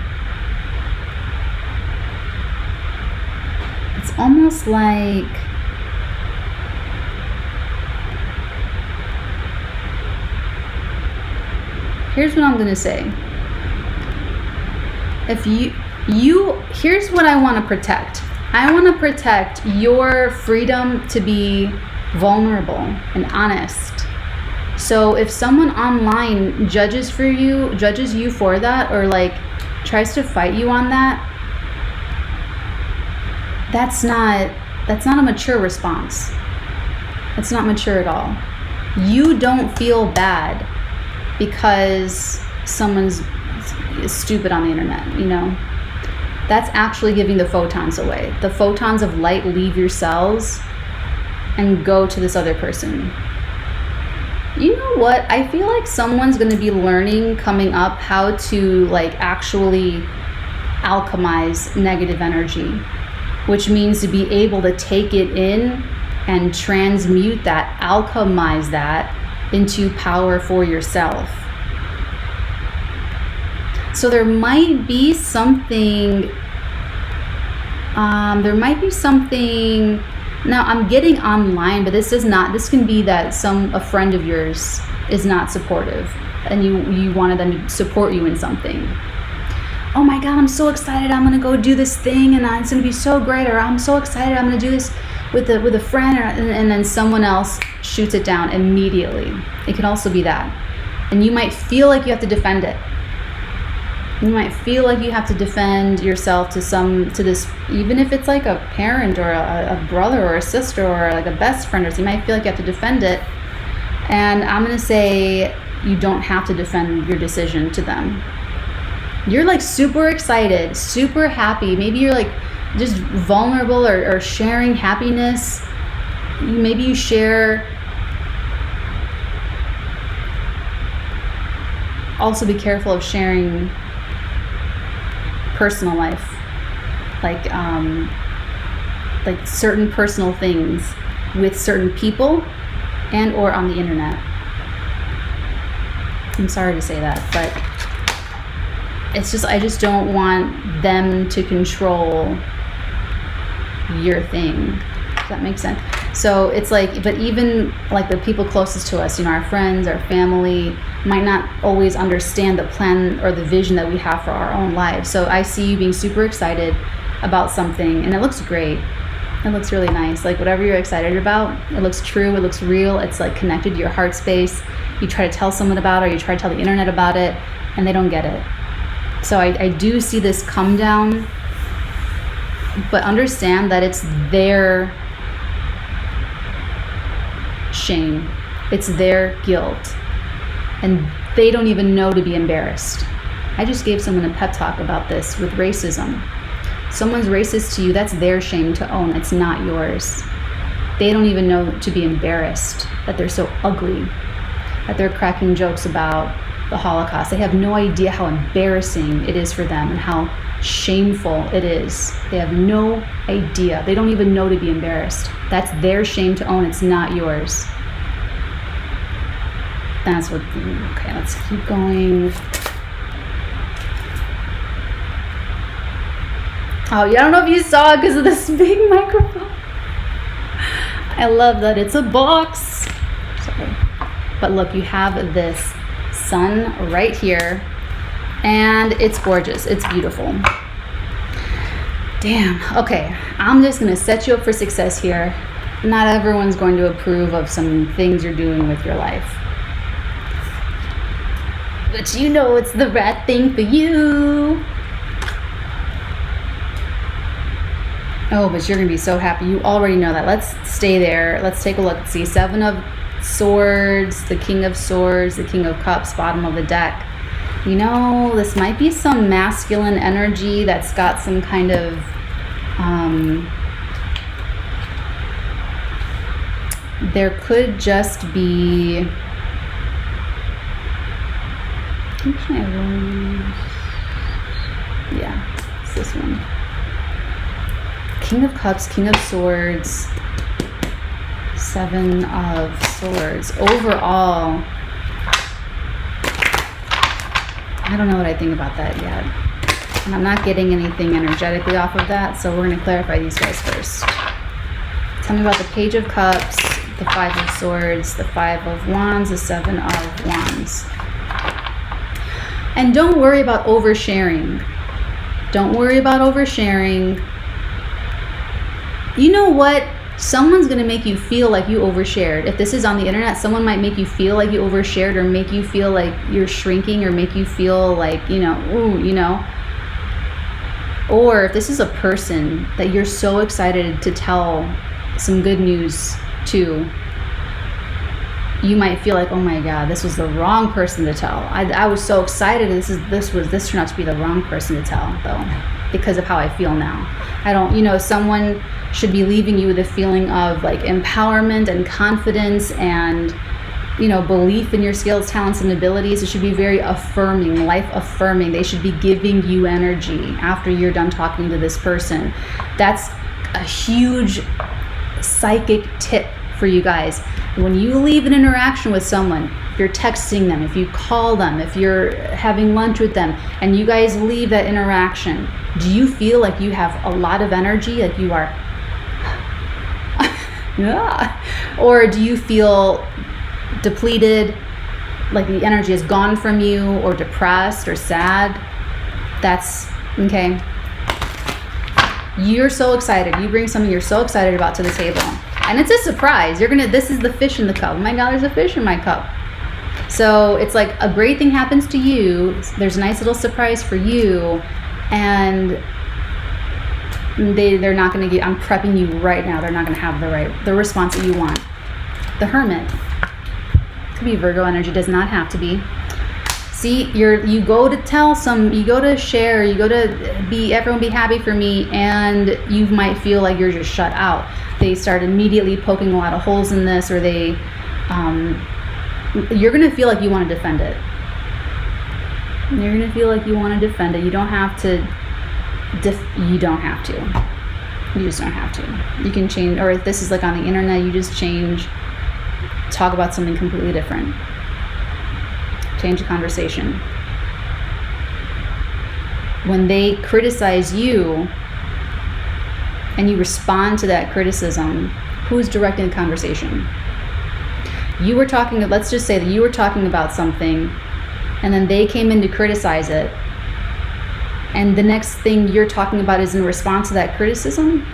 it's almost like here's what I'm gonna say. If here's what I want to protect. I want to protect your freedom to be vulnerable and honest. So if someone online judges you for that, or like tries to fight you on that, that's not a mature response. It's not mature at all. You don't feel bad because someone's stupid on the internet, you know? That's actually giving the photons away. The photons of light leave your cells and go to this other person. You know what? I feel like someone's going to be learning coming up how to like actually alchemize negative energy, which means to be able to take it in and transmute that, alchemize that into power for yourself. So there might be something, now I'm getting online, but this can be that a friend of yours is not supportive, and you wanted them to support you in something. Oh my God, I'm so excited, I'm gonna go do this thing, and it's gonna be so great, or I'm so excited, I'm gonna do this with a friend, and then someone else shoots it down immediately. It could also be that. And you might feel like you have to defend it. You might feel like you have to defend yourself to this, even if it's like a parent or a brother or a sister or like a best friend, or so you might feel like you have to defend it. And I'm going to say, you don't have to defend your decision to them. You're like super excited, super happy. Maybe you're like just vulnerable or sharing happiness. Maybe you share. Also be careful of sharing personal life, like certain personal things with certain people and or on the internet. I'm sorry to say that, but it's just, I just don't want them to control your thing. Does that make sense? So it's like, but even like the people closest to us, you know, our friends, our family, might not always understand the plan or the vision that we have for our own lives. So I see you being super excited about something, and it looks great. It looks really nice. Like whatever you're excited about, it looks true, it looks real, it's like connected to your heart space. You try to tell someone about it, or you try to tell the internet about it, and they don't get it. So I do see this come down, but understand that it's their shame, it's their guilt, and they don't even know to be embarrassed. I just gave someone a pep talk about this with racism. Someone's racist to you, that's their shame to own, it's not yours. They don't even know to be embarrassed that they're so ugly, that they're cracking jokes about the Holocaust. They have no idea how embarrassing it is for them and how shameful it is. They have no idea. They don't even know to be embarrassed. That's their shame to own, it's not yours. That's what, okay, let's keep going. Oh, yeah, I don't know if you saw it because of this big microphone. I love that it's a box. Sorry. But look, you have this sun right here, and it's gorgeous. It's beautiful. Damn. Okay, I'm just going to set you up for success here. Not everyone's going to approve of some things you're doing with your life. But you know it's the right thing for you. Oh, but you're going to be so happy. You already know that. Let's stay there. Let's take a look. See, 7 of Swords, the King of Swords, the King of Cups, bottom of the deck. You know, this might be some masculine energy that's got some kind of there could just be yeah, it's this one. King of Cups, King of Swords, 7 of Swords. Overall, I don't know what I think about that yet. And I'm not getting anything energetically off of that, so we're going to clarify these guys first. Tell me about the Page of Cups, the 5 of Swords, the 5 of Wands, the 7 of Wands. And don't worry about oversharing. Don't worry about oversharing. You know what? Someone's going to make you feel like you overshared. If this is on the internet, someone might make you feel like you overshared, or make you feel like you're shrinking, or make you feel like, you know, ooh, you know. Or if this is a person that you're so excited to tell some good news to, you might feel like, oh my God, this was the wrong person to tell. I was so excited. This turned out to be the wrong person to tell, though, because of how I feel now. I don't, you know, someone should be leaving you with a feeling of like empowerment and confidence and, you know, belief in your skills, talents, and abilities. It should be very affirming, life affirming. They should be giving you energy after you're done talking to this person. That's a huge psychic tip for you guys. When you leave an interaction with someone, if you're texting them, if you call them, if you're having lunch with them, and you guys leave that interaction, do you feel like you have a lot of energy, like you are or do you feel depleted, like the energy is gone from you, or depressed or sad? That's okay. You're so excited. You bring something you're so excited about to the table, and it's a surprise. This is the fish in the cup. Oh my God, there's a fish in my cup. So it's like a great thing happens to you. There's a nice little surprise for you, and they're not going to get, I'm prepping you right now, they're not going to have the response that you want. The Hermit. could be Virgo energy, does not have to be. See, you go to tell you go to share, you go to everyone be happy for me, and you might feel like you're just shut out. They start immediately poking a lot of holes in this, or you're going to feel like you want to defend it. You're going to feel like you want to defend it. You don't have to. You don't have to. You just don't have to. You can change, or if this is like on the internet, you just talk about something completely different. Change the conversation. When they criticize you and you respond to that criticism, who's directing the conversation? You were talking, let's just say that you were talking about something and then they came in to criticize it, and the next thing you're talking about is in response to that criticism.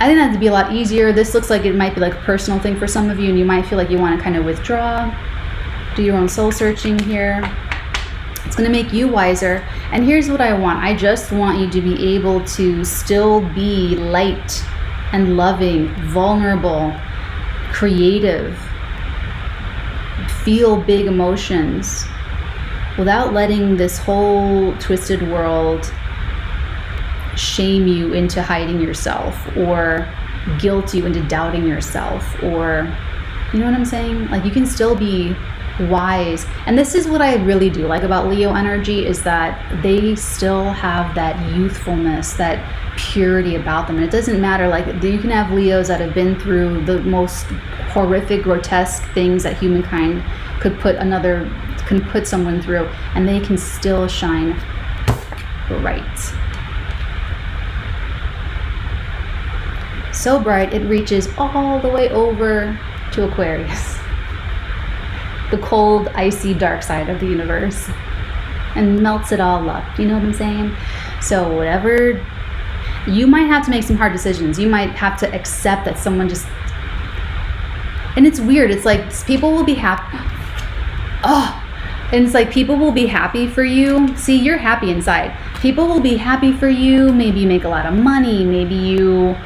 I think that would be a lot easier. This looks like it might be like a personal thing for some of you, and you might feel like you want to kind of withdraw, do your own soul searching here. It's going to make you wiser. And here's what I want. I just want you to be able to still be light and loving, vulnerable, creative, feel big emotions without letting this whole twisted world shame you into hiding yourself, or guilt you into doubting yourself, or, you know what I'm saying? Like, you can still be wise. And this is what I really do like about Leo energy, is that they still have that youthfulness, that purity about them. And it doesn't matter, like, you can have Leos that have been through the most horrific, grotesque things that humankind could put someone through, and they can still shine bright. So bright it reaches all the way over to Aquarius, the cold, icy, dark side of the universe, and melts it all up. You know what I'm saying? So whatever, you might have to make some hard decisions. You might have to accept that someone just, and it's weird. It's like people will be happy. And it's like people will be happy for you. See, you're happy inside. People will be happy for you. Maybe you make a lot of money. Maybe you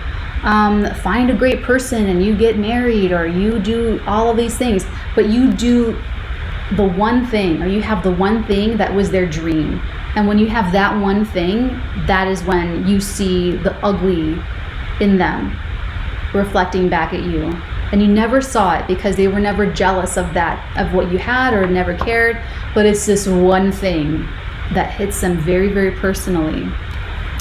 find a great person and you get married, or you do all of these things, but you do the one thing, or you have the one thing that was their dream. And when you have that one thing, that is when you see the ugly in them reflecting back at you. And you never saw it because they were never jealous of what you had, or never cared. But it's this one thing that hits them very, very personally.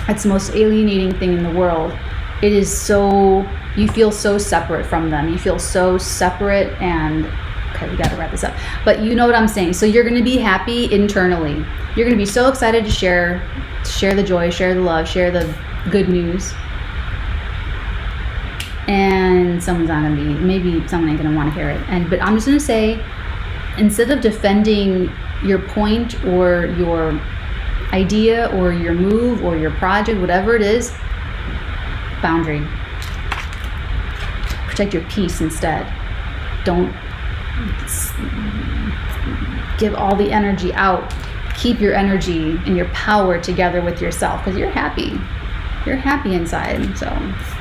It's the most alienating thing in the world. It is so, you feel so separate from them. You feel so separate, and, okay, we gotta wrap this up. But you know what I'm saying. So you're gonna be happy internally. You're gonna be so excited to share the joy, share the love, share the good news. And someone's not gonna be, maybe someone ain't gonna wanna hear it. But I'm just gonna say, instead of defending your point or your idea or your move or your project, whatever it is, boundary. Protect your peace instead. Don't give all the energy out. Keep your energy and your power together with yourself, because you're happy. You're happy inside. So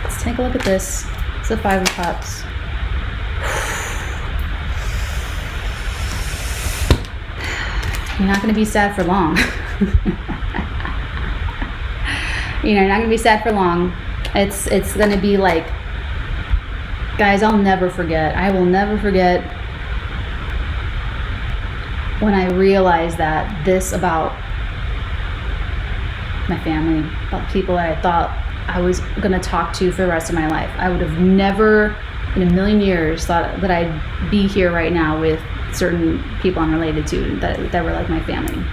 let's take a look at this. It's the Five of Cups. You're not going to be sad for long. You're not going to be sad for long. It's going to be like, guys, I will never forget when I realized that this about my family, about people that I thought I was going to talk to for the rest of my life. I would have never in a million years thought that I'd be here right now with certain people I'm related to that were like my family.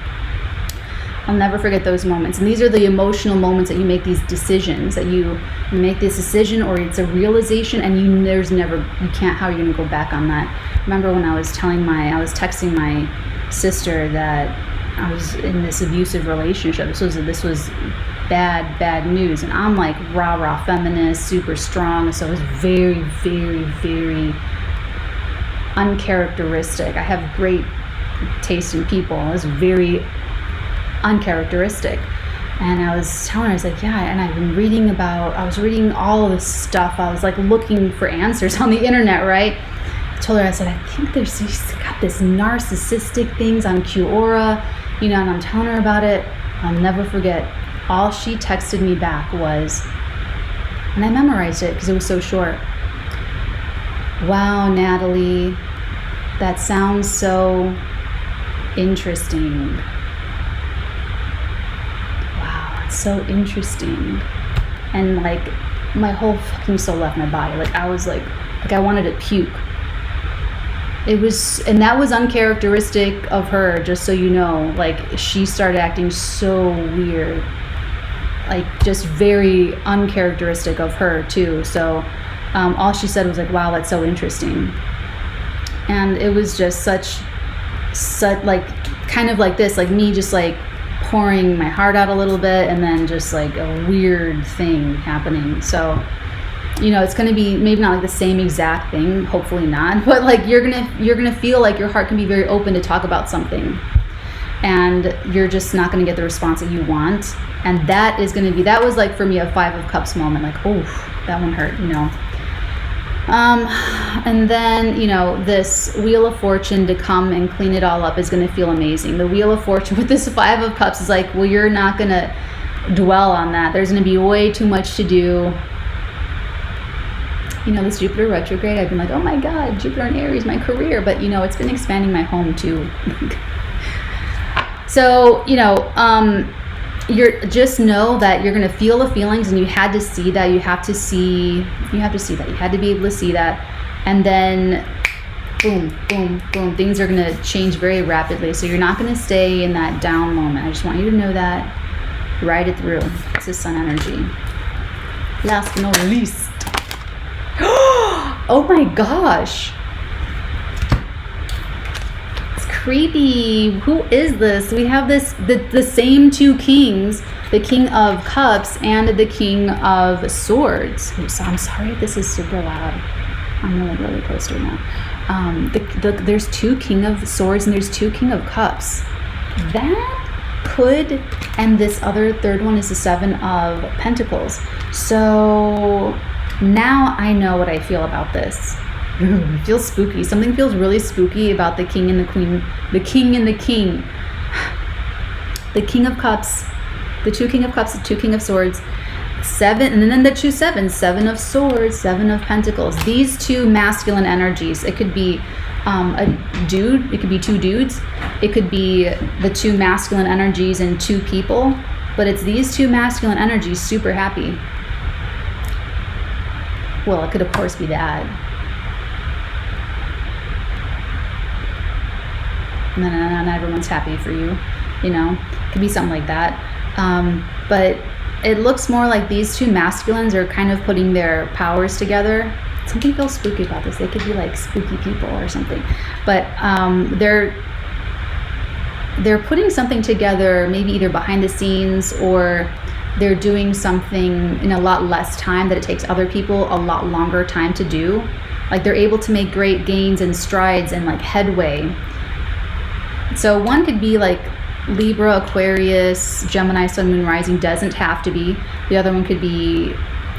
I'll never forget those moments. And these are the emotional moments that you make these decisions, that you make this decision, or it's a realization, and how are you going to go back on that? Remember when I was texting my sister that I was in this abusive relationship. This was bad news. And I'm like rah feminist, super strong. So it was very, very, very uncharacteristic. I have great taste in people. It was very uncharacteristic. And I was telling her, I was like, yeah, and I was reading all of this stuff. I was like looking for answers on the internet, right? I told her, I said, I think she's got this narcissistic things on Quora, and I'm telling her about it. I'll never forget. All she texted me back was, and I memorized it because it was so short. Wow, Natalie, that sounds so interesting. Wow, it's so interesting. And like my whole fucking soul left my body. Like I was like I wanted to puke. And that was uncharacteristic of her, just so you know. Like she started acting so weird. Like just very uncharacteristic of her too. So all she said was like, wow, that's so interesting. And it was just such like kind of like this, like me just like pouring my heart out a little bit, and then just like a weird thing happening. So it's going to be maybe not like the same exact thing, hopefully not, but like you're going to feel like your heart can be very open to talk about something, and you're just not going to get the response that you want. And that was like for me a 5 of Cups moment, like, oh, that one hurt, and then this Wheel of Fortune to come and clean it all up is going to feel amazing. The Wheel of Fortune with this 5 of Cups is like, well, you're not going to dwell on that. There's going to be way too much to do. This Jupiter retrograde, I've been like, oh my God, Jupiter in Aries, my career. But, it's been expanding my home too. So, you're just know that you're going to feel the feelings, and you had to see that. You have to that. You had to be able to see that. And then boom, boom, boom, things are going to change very rapidly. So you're not going to stay in that down moment. I just want you to know that. Ride it through. This is sun energy. Last but not least. Oh my gosh. It's creepy. Who is this? We have the same 2 kings, the King of Cups and the King of Swords. So I'm sorry if this is super loud. I'm really, really close to it now. There's 2 King of Swords and there's 2 King of Cups. That could, and this other third one is the 7 of Pentacles. So now I know what I feel about this. It feels spooky. Something feels really spooky about the King and the Queen. The King and the King. The King of Cups. The 2 King of Cups, the 2 King of Swords. 7, and then the 2 sevens. 7 of Swords, 7 of Pentacles. These 2 masculine energies. It could be a dude. It could be 2 dudes. It could be the 2 masculine energies and 2 people. But it's these 2 masculine energies super happy. Well, it could of course be that. No, not everyone's happy for you. It could be something like that. But it looks more like these 2 masculines are kind of putting their powers together. Something feels spooky about this. They could be like spooky people or something. But they're putting something together, maybe either behind the scenes, or they're doing something in a lot less time that it takes other people a lot longer time to do. Like they're able to make great gains and strides and like headway. So one could be like Libra, Aquarius, Gemini, Sun, Moon, Rising. Doesn't have to be. The other one could be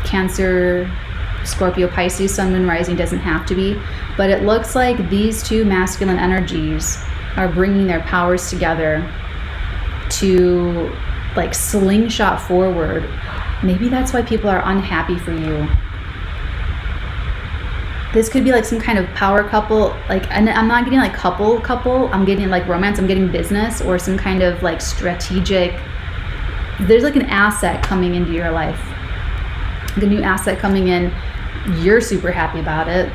Cancer, Scorpio, Pisces, Sun, Moon, Rising. Doesn't have to be. But it looks like these 2 masculine energies are bringing their powers together to like slingshot forward. Maybe that's why people are unhappy for you. This could be like some kind of power couple, like, and I'm not getting like couple, I'm getting like romance, I'm getting business or some kind of like strategic, there's like an asset coming into your life. The new asset coming in, you're super happy about it.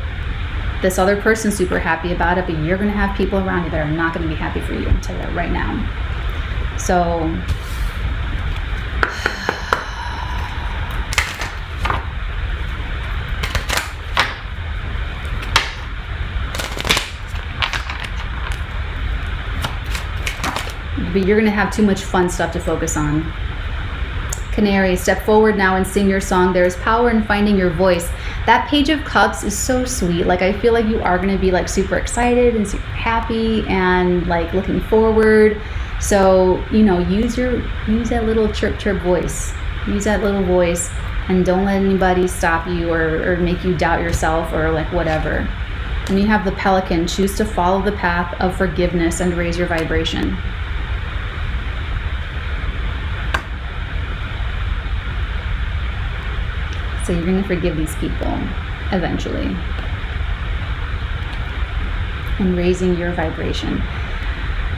This other person's super happy about it, but you're gonna have people around you that are not gonna be happy for you. I'll tell you that right now. So, but you're going to have too much fun stuff to focus on. Canary, step forward now and sing your song. There is power in finding your voice. That Page of Cups is so sweet. Like I feel like you are going to be like super excited and super happy and like looking forward. So, use that little chirp voice. Use that little voice, and don't let anybody stop you or make you doubt yourself or like whatever. When you have the pelican, choose to follow the path of forgiveness and raise your vibration. So you're going to forgive these people eventually. And raising your vibration.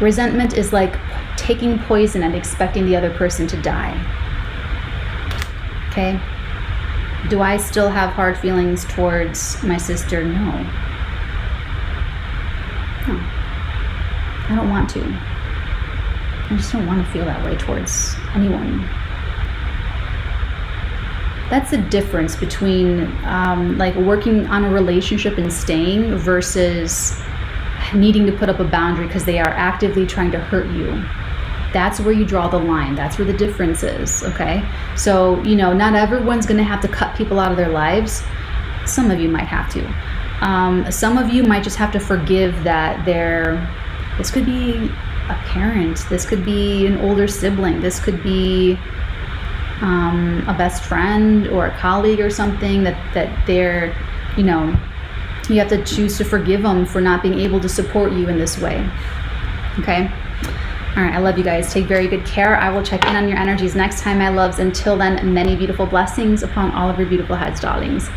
Resentment is like taking poison and expecting the other person to die. Okay? Do I still have hard feelings towards my sister? No. I don't want to. I just don't want to feel that way towards anyone. That's the difference between like working on a relationship and staying versus needing to put up a boundary because they are actively trying to hurt you. That's where you draw the line. That's where the difference is, okay? So, not everyone's going to have to cut people out of their lives. Some of you might have to. Some of you might just have to forgive that this could be a parent, this could be an older sibling, this could be a best friend or a colleague or something that they're, you have to choose to forgive them for not being able to support you in this way, okay? All right, I love you guys. Take very good care. I will check in on your energies next time, my loves. Until then, many beautiful blessings upon all of your beautiful heads, darlings.